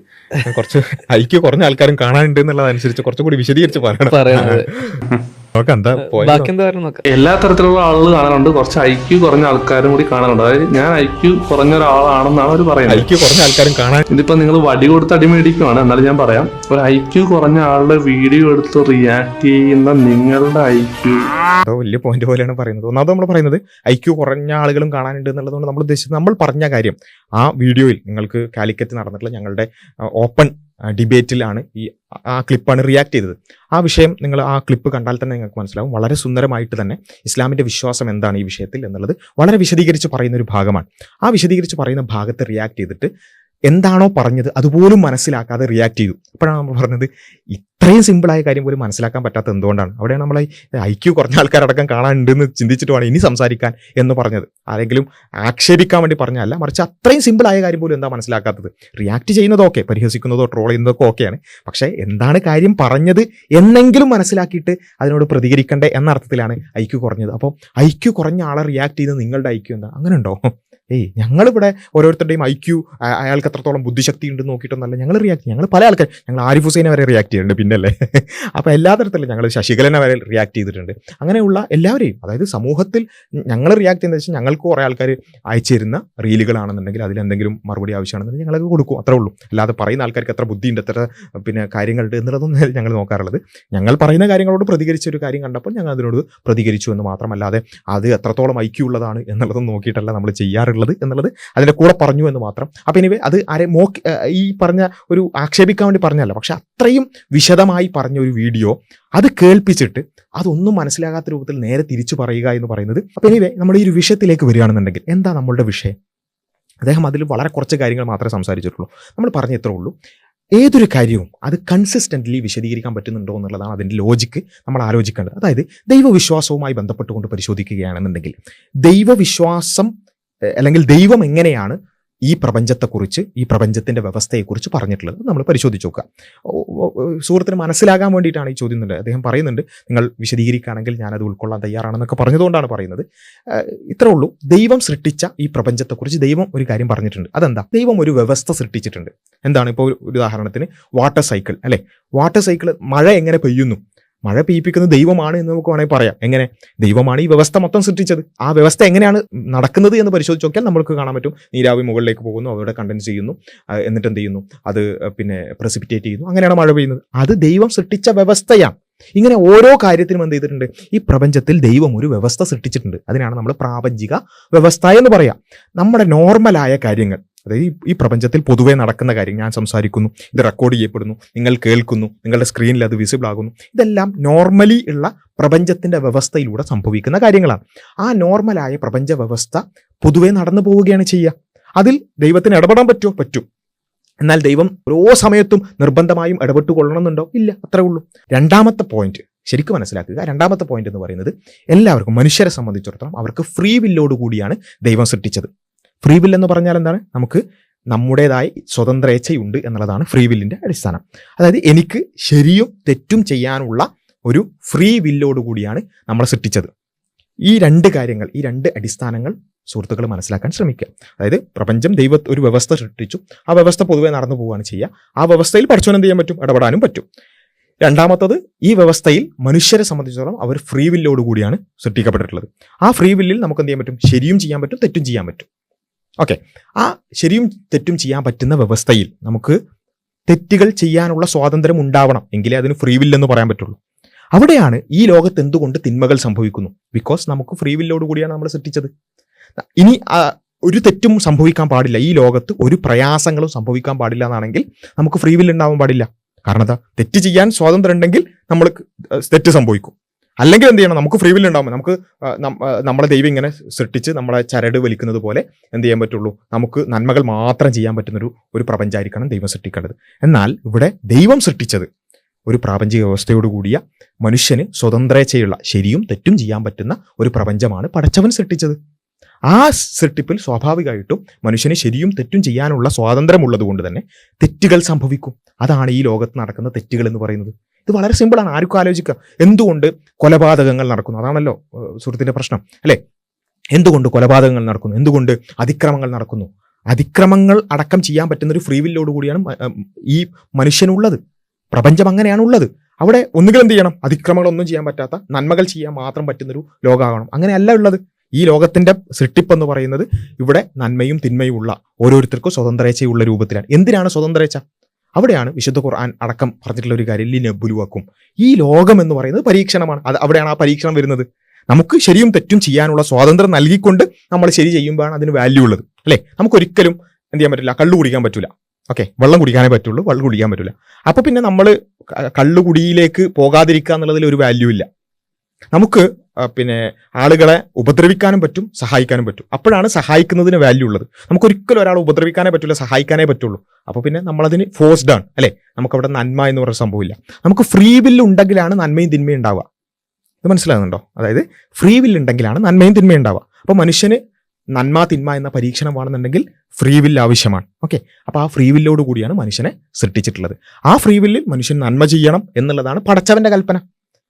കുറച്ച് IQ കുറഞ്ഞ ആൾക്കാരും കാണാനുണ്ട് എന്നുള്ളതനുസരിച്ച് കുറച്ചുകൂടി വിശദീകരിച്ച് പറയണം. എല്ലാ തരത്തിലുള്ള ആളുകൾ കാണാനുണ്ട്, കുറച്ച് IQ കുറഞ്ഞ ആൾക്കാരും കൂടി കാണാനുണ്ട്. അതായത് ഞാൻ IQ കുറഞ്ഞ ഒരാളാണെന്നാണ് അവർ പറയുന്നത്. IQ കുറഞ്ഞ ആൾക്കാരും കാണാൻ, ഇതിപ്പോ നിങ്ങൾ വടി കൊടുത്ത് അടിമേടിക്കുവാണ്. എന്നാലും ഞാൻ പറയാം, ഒരു IQ കുറഞ്ഞ ആളുടെ വീഡിയോ എടുത്ത് റിയാക്ട് ചെയ്യുന്ന നിങ്ങളുടെ IQ വലിയ പോയിന്റ് പോലെയാണ് പറയുന്നത്. ഒന്നാമത് നമ്മൾ പറയുന്നത് IQ കുറഞ്ഞ ആളുകളും കാണാനുണ്ട് എന്നുള്ളതുകൊണ്ട് നമ്മൾ ഉദ്ദേശിച്ചത്, നമ്മൾ പറഞ്ഞ കാര്യം ആ വീഡിയോയിൽ നിങ്ങൾക്ക് കാലിക്കറ്റ് നടന്നിട്ടുള്ള ഞങ്ങളുടെ ഓപ്പൺ ഡിബേറ്റിലാണ് ആ ക്ലിപ്പാണ് റിയാക്ട് ചെയ്തത്. ആ വിഷയം നിങ്ങൾ ആ ക്ലിപ്പ് കണ്ടാൽ തന്നെ നിങ്ങൾക്ക് മനസ്സിലാവും. വളരെ സുന്ദരമായിട്ട് തന്നെ ഇസ്ലാമിൻ്റെ വിശ്വാസം എന്താണ് ഈ വിഷയത്തിൽ എന്നുള്ളത് വളരെ വിശദീകരിച്ച് പറയുന്ന ഒരു ഭാഗമാണ്. ആ വിശദീകരിച്ച് പറയുന്ന ഭാഗത്ത് റിയാക്ട് ചെയ്തിട്ട് എന്താണോ പറഞ്ഞത് അതുപോലും മനസ്സിലാക്കാതെ റിയാക്ട് ചെയ്തു. അപ്പോഴാണ് നമ്മൾ പറഞ്ഞത്, ഇത്രയും സിമ്പിളായ കാര്യം പോലും മനസ്സിലാക്കാൻ പറ്റാത്ത എന്തുകൊണ്ടാണ്? അവിടെയാണ് നമ്മൾ IQ കുറഞ്ഞ ആൾക്കാരടക്കം കാണാനുണ്ടെന്ന് ചിന്തിച്ചിട്ടുമാണ് ഇനി സംസാരിക്കാൻ എന്ന് പറഞ്ഞത്. ആരെങ്കിലും ആക്ഷേപിക്കാൻ വേണ്ടി പറഞ്ഞല്ല, മറിച്ച് അത്രയും സിമ്പിളായ കാര്യം പോലും എന്താ മനസ്സിലാക്കാത്തത്? റിയാക്ട് ചെയ്യുന്നതൊക്കെ, പരിഹസിക്കുന്നതോ ട്രോൾ ചെയ്യുന്നതൊക്കെ ഓക്കെയാണ്, പക്ഷേ എന്താണ് കാര്യം പറഞ്ഞത് എന്നെങ്കിലും മനസ്സിലാക്കിയിട്ട് അതിനോട് പ്രതികരിക്കണ്ടേ എന്ന അർത്ഥത്തിലാണ് IQ കുറഞ്ഞത്. അപ്പോൾ IQ കുറഞ്ഞ ആളെ റിയാക്ട് ചെയ്യുന്നത് നിങ്ങളുടെ IQ എന്താ? അങ്ങനെ ഉണ്ടോ? ഞങ്ങളിവിടെ ഓരോരുത്തരുടെയും IQ അയാൾക്ക് എത്രത്തോളം ബുദ്ധിശക്തി ഉണ്ടെന്ന് നോക്കിയിട്ടൊന്നല്ല ഞങ്ങൾ റിയാക്ട് ചെയ്യും. ഞങ്ങൾ പല ആൾക്കാർ, ഞങ്ങൾ ആരിഫ് ഹുസൈനെ വരെ റിയാക്ട് ചെയ്യുന്നുണ്ട്, പിന്നല്ലേ. അപ്പോൾ എല്ലാ തരത്തിലും ഞങ്ങൾ ശശികലനെ വരെ റിയാക്ട് ചെയ്തിട്ടുണ്ട്. അങ്ങനെയുള്ള എല്ലാവരെയും, അതായത് സമൂഹത്തിൽ ഞങ്ങൾ റിയാക്ട് ചെയ്യുന്നത് വെച്ചാൽ ഞങ്ങൾക്ക് കുറേ ആൾക്കാർ അയച്ചു തരുന്ന റീലുകളാണെന്നുണ്ടെങ്കിൽ അതിലെന്തെങ്കിലും മറുപടി ആവശ്യമാണെന്നുണ്ടെങ്കിൽ ഞങ്ങൾക്ക് കൊടുക്കും, അത്രേ ഉള്ളൂ. അല്ലാതെ പറയുന്ന ആൾക്കാർക്ക് എത്ര ബുദ്ധിയുണ്ട്, എത്ര കാര്യങ്ങളുണ്ട് എന്നുള്ളതൊന്നും ഞങ്ങൾ നോക്കാറുള്ളത്. ഞങ്ങൾ പറയുന്ന കാര്യങ്ങളോട് പ്രതികരിച്ച ഒരു കാര്യം കണ്ടപ്പോൾ ഞങ്ങൾ അതിനോട് പ്രതികരിച്ചു എന്ന് മാത്രമല്ലാതെ അത് എത്രത്തോളം IQ ഉള്ളതാണ് എന്നുള്ളതും നോക്കിയിട്ടല്ല നമ്മൾ ചെയ്യാറുള്ളത് എന്നുള്ളത് അതിൻ്റെ കൂടെ പറഞ്ഞു എന്ന് മാത്രം. അപ്പം ഇനിവേ അത് ഈ പറഞ്ഞ ഒരു ആക്ഷേപിക്കാൻ വേണ്ടി പറഞ്ഞല്ല, പക്ഷെ അത്രയും വിശദമായി പറഞ്ഞ ഒരു വീഡിയോ അത് കേൾപ്പിച്ചിട്ട് അതൊന്നും മനസ്സിലാകാത്ത രൂപത്തിൽ നേരെ തിരിച്ചു പറയുക എന്ന് പറയുന്നത്. അപ്പം ഇനിവേ നമ്മുടെ ഈ ഒരു വിഷയത്തിലേക്ക് വരികയാണെന്നുണ്ടെങ്കിൽ എന്താ നമ്മളുടെ വിഷയം? അദ്ദേഹം അതിൽ വളരെ കുറച്ച് കാര്യങ്ങൾ മാത്രമേ സംസാരിച്ചിട്ടുള്ളൂ. നമ്മൾ പറഞ്ഞ ഇത്രേ ഉള്ളൂ, ഏതൊരു കാര്യവും അത് കൺസിസ്റ്റൻ്റ്ലി വിശദീകരിക്കാൻ പറ്റുന്നുണ്ടോ എന്നുള്ളതാണ് അതിൻ്റെ ലോജിക്ക് നമ്മൾ ആലോചിക്കേണ്ടത്. അതായത് ദൈവവിശ്വാസവുമായി ബന്ധപ്പെട്ടുകൊണ്ട് പരിശോധിക്കുകയാണെന്നുണ്ടെങ്കിൽ ദൈവവിശ്വാസം അല്ലെങ്കിൽ ദൈവം എങ്ങനെയാണ് ഈ പ്രപഞ്ചത്തെക്കുറിച്ച്, ഈ പ്രപഞ്ചത്തിൻ്റെ വ്യവസ്ഥയെക്കുറിച്ച് പറഞ്ഞിട്ടുള്ളത് നമ്മൾ പരിശോധിച്ച് നോക്കുക. സുഹൃത്തിന് മനസ്സിലാകാൻ വേണ്ടിയിട്ടാണ് ഈ ചോദ്യം. അദ്ദേഹം പറയുന്നുണ്ട്, നിങ്ങൾ വിശദീകരിക്കുകയാണെങ്കിൽ ഞാനത് ഉൾക്കൊള്ളാൻ തയ്യാറാണെന്നൊക്കെ പറഞ്ഞതുകൊണ്ടാണ് പറയുന്നത്. ഇത്രേ ഉള്ളൂ, ദൈവം സൃഷ്ടിച്ച ഈ പ്രപഞ്ചത്തെക്കുറിച്ച് ദൈവം ഒരു കാര്യം പറഞ്ഞിട്ടുണ്ട്. അതെന്താ? ദൈവം ഒരു വ്യവസ്ഥ സൃഷ്ടിച്ചിട്ടുണ്ട്. എന്താണ്? ഇപ്പോൾ ഒരു ഉദാഹരണത്തിന് വാട്ടർ സൈക്കിൾ അല്ലേ. വാട്ടർ സൈക്കിൾ, മഴ എങ്ങനെ പെയ്യുന്നു, മഴ പെയ്യിപ്പിക്കുന്നത് ദൈവമാണ് എന്ന് നമുക്ക് വേണമെങ്കിൽ പറയാം. എങ്ങനെ? ദൈവമാണ് ഈ വ്യവസ്ഥ മൊത്തം സൃഷ്ടിച്ചത്. ആ വ്യവസ്ഥ എങ്ങനെയാണ് നടക്കുന്നത് എന്ന് പരിശോധിച്ച് നോക്കിയാൽ നമുക്ക് കാണാൻ പറ്റും. നീരാവി മുകളിലേക്ക് പോകുന്നു, അവിടെ കണ്ടൻസ് ചെയ്യുന്നു, എന്നിട്ട് എന്ത് ചെയ്യുന്നു, അത് പ്രസിപ്പിറ്റേറ്റ് ചെയ്യുന്നു, അങ്ങനെയാണ് മഴ പെയ്യുന്നത്. അത് ദൈവം സൃഷ്ടിച്ച വ്യവസ്ഥയാണ്. ഇങ്ങനെ ഓരോ കാര്യത്തിനും എന്ത് ചെയ്തിട്ടുണ്ട്? ഈ പ്രപഞ്ചത്തിൽ ദൈവം ഒരു വ്യവസ്ഥ സൃഷ്ടിച്ചിട്ടുണ്ട്. അതിനാണ് നമ്മൾ പ്രാപഞ്ചിക വ്യവസ്ഥ എന്ന് പറയാം. നമ്മുടെ നോർമലായ കാര്യങ്ങൾ, അതായത് ഈ പ്രപഞ്ചത്തിൽ പൊതുവെ നടക്കുന്ന കാര്യം, ഞാൻ സംസാരിക്കുന്നു, ഇത് റെക്കോർഡ് ചെയ്യപ്പെടുന്നു, നിങ്ങൾ കേൾക്കുന്നു, നിങ്ങളുടെ സ്ക്രീനിൽ അത് വിസിബിൾ ആകുന്നു, ഇതെല്ലാം നോർമലി ഉള്ള പ്രപഞ്ചത്തിൻ്റെ വ്യവസ്ഥയിലൂടെ സംഭവിക്കുന്ന കാര്യങ്ങളാണ്. ആ നോർമലായ പ്രപഞ്ച വ്യവസ്ഥ പൊതുവെ നടന്നു പോവുകയാണ് ചെയ്യുക. അതിൽ ദൈവത്തിന് ഇടപെടാൻ പറ്റുമോ? പറ്റും. എന്നാൽ ദൈവം ഓരോ സമയത്തും നിർബന്ധമായും ഇടപെട്ട് കൊള്ളണമെന്നുണ്ടോ? ഇല്ല, അത്രേ ഉള്ളൂ. രണ്ടാമത്തെ പോയിന്റ് ശരിക്കും മനസ്സിലാക്കുക. രണ്ടാമത്തെ പോയിന്റ് എന്ന് പറയുന്നത് എല്ലാവർക്കും, മനുഷ്യരെ സംബന്ധിച്ചിടത്തോളം അവർക്ക് ഫ്രീ വില്ലോട് കൂടിയാണ് ദൈവം സൃഷ്ടിച്ചത്. ഫ്രീ വിൽ എന്ന് പറഞ്ഞാൽ എന്താണ്? നമുക്ക് നമ്മുടേതായി സ്വതന്ത്രേച്ഛയുണ്ട് എന്നുള്ളതാണ് ഫ്രീ വില്ലിന്റെ അടിസ്ഥാനം. അതായത് എനിക്ക് ശരിയും തെറ്റും ചെയ്യാനുള്ള ഒരു ഫ്രീ വില്ലോട് കൂടിയാണ് നമ്മളെ സൃഷ്ടിച്ചത്. ഈ രണ്ട് കാര്യങ്ങൾ, ഈ രണ്ട് അടിസ്ഥാനങ്ങൾ സുഹൃത്തുക്കൾ മനസ്സിലാക്കാൻ ശ്രമിക്കുക. അതായത് പ്രപഞ്ചം ഒരു വ്യവസ്ഥ സൃഷ്ടിച്ചു, ആ വ്യവസ്ഥ പൊതുവെ നടന്നു പോവുകയാണ് ചെയ്യുക. ആ വ്യവസ്ഥയിൽ പടച്ചോൻ എന്ത് ചെയ്യാൻ പറ്റും? ഇടപെടാനും പറ്റും. രണ്ടാമത്തത്, ഈ വ്യവസ്ഥയിൽ മനുഷ്യരെ സംബന്ധിച്ചിടത്തോളം അവർ ഫ്രീ വില്ലോട് കൂടിയാണ് സൃഷ്ടിക്കപ്പെട്ടിട്ടുള്ളത്. ആ ഫ്രീ വില്ലിൽ നമുക്ക് എന്ത് ചെയ്യാൻ പറ്റും? ശരിയും ചെയ്യാൻ പറ്റും, തെറ്റും ചെയ്യാൻ പറ്റും. ഓക്കെ, ആ ശരിയും തെറ്റും ചെയ്യാൻ പറ്റുന്ന വ്യവസ്ഥയിൽ നമുക്ക് തെറ്റുകൾ ചെയ്യാനുള്ള സ്വാതന്ത്ര്യം ഉണ്ടാവണം, എങ്കിലേ അതിന് ഫ്രീ വില്ലെന്ന് പറയാൻ പറ്റുള്ളൂ. അവിടെയാണ് ഈ ലോകത്ത് എന്തുകൊണ്ട് തിന്മകൾ സംഭവിക്കുന്നു? ബിക്കോസ് നമുക്ക് ഫ്രീ വില്ലോട് കൂടിയാണ് നമ്മൾ സൃഷ്ടിച്ചത്. ഇനി ഒരു തെറ്റും സംഭവിക്കാൻ പാടില്ല, ഈ ലോകത്ത് ഒരു പ്രയാസങ്ങളും സംഭവിക്കാൻ പാടില്ല എന്നാണെങ്കിൽ നമുക്ക് ഫ്രീ വിൽ ഉണ്ടാവാൻ പാടില്ല. കാരണം എന്താ? തെറ്റ് ചെയ്യാൻ സ്വാതന്ത്ര്യം ഉണ്ടെങ്കിൽ നമ്മൾ തെറ്റ് സംഭവിക്കും. അല്ലെങ്കിൽ എന്ത് ചെയ്യണം? നമുക്ക് ഫ്രീ വിൽ ഉണ്ടാകുമ്പോൾ നമുക്ക് നമ്മളെ ദൈവം ഇങ്ങനെ സൃഷ്ടിച്ച് നമ്മളെ ചരട് വലിക്കുന്നത് പോലെ എന്ത് ചെയ്യാൻ പറ്റുള്ളൂ? നമുക്ക് നന്മകൾ മാത്രം ചെയ്യാൻ പറ്റുന്നൊരു പ്രപഞ്ചമായിരിക്കണം ദൈവം സൃഷ്ടിക്കേണ്ടത്. എന്നാൽ ഇവിടെ ദൈവം സൃഷ്ടിച്ചത് ഒരു പ്രാപഞ്ചിക വ്യവസ്ഥയോട് കൂടിയ മനുഷ്യന് സ്വതന്ത്രേച്ഛയുള്ള ശരിയും തെറ്റും ചെയ്യാൻ പറ്റുന്ന ഒരു പ്രപഞ്ചമാണ് പടച്ചവൻ സൃഷ്ടിച്ചത്. ആ സൃഷ്ടിപ്പിൽ സ്വാഭാവികമായിട്ടും മനുഷ്യന് ശരിയും തെറ്റും ചെയ്യാനുള്ള സ്വാതന്ത്ര്യമുള്ളത് കൊണ്ട് തന്നെ തെറ്റുകൾ സംഭവിക്കും. അതാണ് ഈ ലോകത്ത് നടക്കുന്ന തെറ്റുകൾ എന്ന് പറയുന്നത്. ഇത് വളരെ സിമ്പിളാണ്, ആർക്കും ആലോചിക്കുക. എന്തുകൊണ്ട് കൊലപാതകങ്ങൾ നടക്കുന്നു? അതാണല്ലോ സുഹൃത്തിന്റെ പ്രശ്നം, അല്ലേ? എന്തുകൊണ്ട് കൊലപാതകങ്ങൾ നടക്കുന്നു? എന്തുകൊണ്ട് അതിക്രമങ്ങൾ നടക്കുന്നു? അതിക്രമങ്ങൾ അടക്കം ചെയ്യാൻ പറ്റുന്ന ഒരു ഫ്രീ വില്ലോട് കൂടിയാണ് ഈ മനുഷ്യനുള്ളത്. പ്രപഞ്ചം അങ്ങനെയാണുള്ളത്. അവിടെ ഒന്നുകിൽ എന്ത് ചെയ്യണം? അതിക്രമങ്ങളൊന്നും ചെയ്യാൻ പറ്റാത്ത, നന്മകൾ ചെയ്യാൻ മാത്രം പറ്റുന്നൊരു ലോകമാകണം. അങ്ങനെയല്ല ഉള്ളത്. ഈ ലോകത്തിന്റെ സൃഷ്ടിപ്പ് എന്ന് പറയുന്നത് ഇവിടെ നന്മയും തിന്മയും ഉള്ള, ഓരോരുത്തർക്കും സ്വതന്ത്രേച്ഛയുള്ള രൂപത്തിലാണ്. എന്തിനാണ് സ്വതന്ത്രേച്ഛ? അവിടെയാണ് വിശുദ്ധ ഖുർആൻ അടക്കം പറഞ്ഞിട്ടുള്ള ഒരു കാര്യം, ലിനബ്ലുവക്കും. ഈ ലോകം എന്ന് പറയുന്നത് പരീക്ഷണമാണ്. അവിടെയാണ് ആ പരീക്ഷണം വരുന്നത്. നമുക്ക് ശരിയും തെറ്റും ചെയ്യാനുള്ള സ്വാതന്ത്ര്യം നൽകിക്കൊണ്ട് നമ്മൾ ശരി ചെയ്യുമ്പോഴാണ് അതിന് വാല്യൂ ഉള്ളത്, അല്ലേ? നമുക്കൊരിക്കലും എന്ത് ചെയ്യാൻ പറ്റില്ല? കള്ളു കുടിക്കാൻ പറ്റില്ല. ഓക്കെ, വെള്ളം കുടിക്കാനേ പറ്റുള്ളൂ, വെള്ളം കുടിക്കാൻ പറ്റില്ല. അപ്പൊ പിന്നെ നമ്മൾ കള്ളുകുടിയിലേക്ക് പോകാതിരിക്കുക എന്നുള്ളതിൽ ഒരു വാല്യൂ ഇല്ല. നമുക്ക് ആളുകളെ ഉപദ്രവിക്കാനും പറ്റും, സഹായിക്കാനും പറ്റും. അപ്പോഴാണ് സഹായിക്കുന്നതിന് വാല്യൂ ഉള്ളത്. നമുക്കൊരിക്കലും ഒരാളെ ഉപദ്രവിക്കാനേ പറ്റില്ല, സഹായിക്കാനേ പറ്റുള്ളൂ. അപ്പോൾ പിന്നെ നമ്മളതിന് ഫോഴ്സ്ഡ് ആണ്, അല്ലേ? നമുക്കവിടെ നന്മ എന്ന് പറയുന്ന സംഭവമില്ല. നമുക്ക് ഫ്രീ വില്ല് ഉണ്ടെങ്കിലാണ് നന്മയും തിന്മയും ഉണ്ടാവുക. ഇത് മനസ്സിലാകുന്നുണ്ടോ? അതായത് ഫ്രീ വില്ല് ഉണ്ടെങ്കിലാണ് നന്മയും തിന്മയും ഉണ്ടാവുക. അപ്പോൾ മനുഷ്യന് നന്മ തിന്മ എന്ന പരീക്ഷണം വേണമെന്നുണ്ടെങ്കിൽ ഫ്രീ വില്ല് ആവശ്യമാണ്. ഓക്കെ, അപ്പോൾ ആ ഫ്രീ വില്ലോട് കൂടിയാണ് മനുഷ്യനെ സൃഷ്ടിച്ചിട്ടുള്ളത്. ആ ഫ്രീ വില്ലിൽ മനുഷ്യൻ നന്മ ചെയ്യണം എന്നുള്ളതാണ് പടച്ചവന്റെ കൽപ്പന.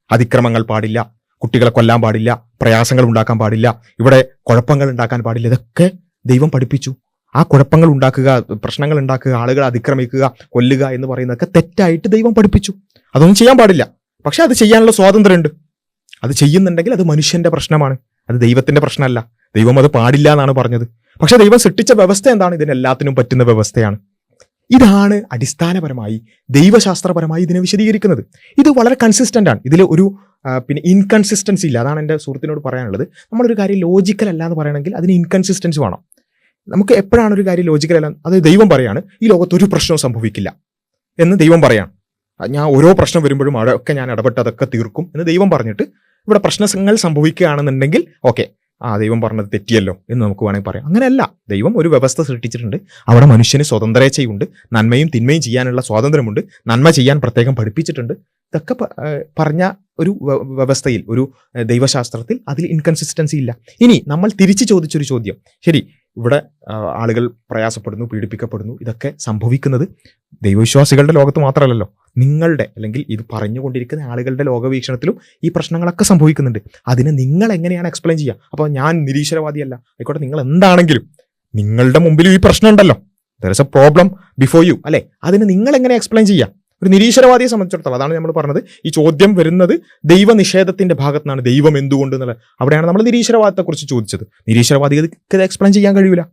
അതിക്രമങ്ങൾ പാടില്ല, കുട്ടികളെ കൊല്ലാൻ പാടില്ല, പ്രയാസങ്ങൾ ഉണ്ടാക്കാൻ പാടില്ല, ഇവിടെ കുഴപ്പങ്ങൾ ഉണ്ടാക്കാൻ പാടില്ല. ഇതൊക്കെ ദൈവം പഠിപ്പിച്ചു. ആ കുഴപ്പങ്ങൾ ഉണ്ടാക്കുക, പ്രശ്നങ്ങൾ ഉണ്ടാക്കുക, ആളുകളെ അതിക്രമിക്കുക, കൊല്ലുക എന്ന് പറയുന്നതൊക്കെ തെറ്റായിട്ട് ദൈവം പഠിപ്പിച്ചു. അതൊന്നും ചെയ്യാൻ പാടില്ല. പക്ഷെ അത് ചെയ്യാനുള്ള സ്വാതന്ത്ര്യമുണ്ട്. അത് ചെയ്യുന്നുണ്ടെങ്കിൽ അത് മനുഷ്യന്റെ പ്രശ്നമാണ്, അത് ദൈവത്തിന്റെ പ്രശ്നമല്ല. ദൈവം അത് പാടില്ല എന്നാണ് പറഞ്ഞത്. പക്ഷെ ദൈവം സൃഷ്ടിച്ച വ്യവസ്ഥ എന്താണ്? ഇതിനെല്ലാത്തിനും പറ്റുന്ന വ്യവസ്ഥയാണ്. ഇതാണ് അടിസ്ഥാനപരമായി ദൈവശാസ്ത്രപരമായി ഇതിനെ വിശദീകരിക്കുന്നത്. ഇത് വളരെ കൺസിസ്റ്റന്റ് ആണ്. ഇതിൽ ഒരു ഇൻകൺസിസ്റ്റൻസി ഇല്ല. അതാണ് എൻ്റെ സുഹൃത്തിനോട് പറയാനുള്ളത്. നമ്മളൊരു കാര്യം ലോജിക്കൽ അല്ല എന്ന് പറയണമെങ്കിൽ അതിന് ഇൻകൺസിസ്റ്റൻസി വേണം. നമുക്ക് എപ്പോഴാണ് ഒരു കാര്യം ലോജിക്കൽ അല്ല? അത് ദൈവം പറയാണ് ഈ ലോകത്ത് ഒരു പ്രശ്നവും സംഭവിക്കില്ല എന്ന് ദൈവം പറയാണ്. ഞാൻ ഓരോ പ്രശ്നം വരുമ്പോഴും അതൊക്കെ ഞാൻ ഇടപെട്ട് അതൊക്കെ തീർക്കും എന്ന് ദൈവം പറഞ്ഞിട്ട് ഇവിടെ പ്രശ്നങ്ങൾ സംഭവിക്കുകയാണെന്നുണ്ടെങ്കിൽ ഓക്കെ, ദൈവം പറഞ്ഞത് തെറ്റിയല്ലോ എന്ന് നമുക്ക് വേണമെങ്കിൽ പറയാം. അങ്ങനെയല്ല. ദൈവം ഒരു വ്യവസ്ഥ സൃഷ്ടിച്ചിട്ടുണ്ട്. അവിടെ മനുഷ്യന് സ്വതന്ത്രേച്ഛയുണ്ട്, നന്മയും തിന്മയും ചെയ്യാനുള്ള സ്വാതന്ത്ര്യമുണ്ട്, നന്മ ചെയ്യാൻ പ്രത്യേകം പഠിപ്പിച്ചിട്ടുണ്ട്. ഇതൊക്കെ പറഞ്ഞ ഒരു വ്യവസ്ഥയിൽ, ഒരു ദൈവശാസ്ത്രത്തിൽ അതിൽ ഇൻകൺസിസ്റ്റൻസി ഇല്ല. ഇനി നമ്മൾ തിരിച്ചു ചോദിച്ചൊരു ചോദ്യം, ശരി, ഇവിടെ ആളുകൾ പ്രയാസപ്പെടുന്നു, പീഡിപ്പിക്കപ്പെടുന്നു, ഇതൊക്കെ സംഭവിക്കുന്നത് ദൈവവിശ്വാസികളുടെ ലോകത്ത് മാത്രമല്ലല്ലോ, നിങ്ങളുടെ അല്ലെങ്കിൽ ഇത് പറഞ്ഞുകൊണ്ടിരിക്കുന്ന ആളുകളുടെ ലോകവീക്ഷണത്തിലും ഈ പ്രശ്നങ്ങളൊക്കെ സംഭവിക്കുന്നുണ്ട്. അതിനെ നിങ്ങൾ എങ്ങനെയാണ് എക്സ്പ്ലെയിൻ ചെയ്യുക? അപ്പോൾ ഞാൻ നിരീശ്വരവാദിയല്ല, ആയിക്കോട്ടെ, നിങ്ങൾ എന്താണെങ്കിലും നിങ്ങളുടെ മുമ്പിൽ ഈ പ്രശ്നം ഉണ്ടല്ലോ, there is A problem before you, അല്ലേ? അതിന് നിങ്ങൾ എങ്ങനെ എക്സ്പ്ലെയിൻ ചെയ്യുക? ഒരു നിരീശ്വരവാദിയെ സംബന്ധിച്ചിടത്തോളം അതാണ് നമ്മൾ പറഞ്ഞത്. ഈ ചോദ്യം വരുന്നത് ദൈവനിഷേധത്തിന്റെ ഭാഗത്തുനിന്നാണ്. ദൈവം എന്തുകൊണ്ട് എന്നുള്ളത് അവിടെയാണ് നമ്മൾ നിരീശ്വരവാദത്തെക്കുറിച്ച് ചോദിച്ചത്. നിരീശ്വരവാദികൾക്ക് എക്സ്പ്ലെയിൻ ചെയ്യാൻ കഴിയില്ല.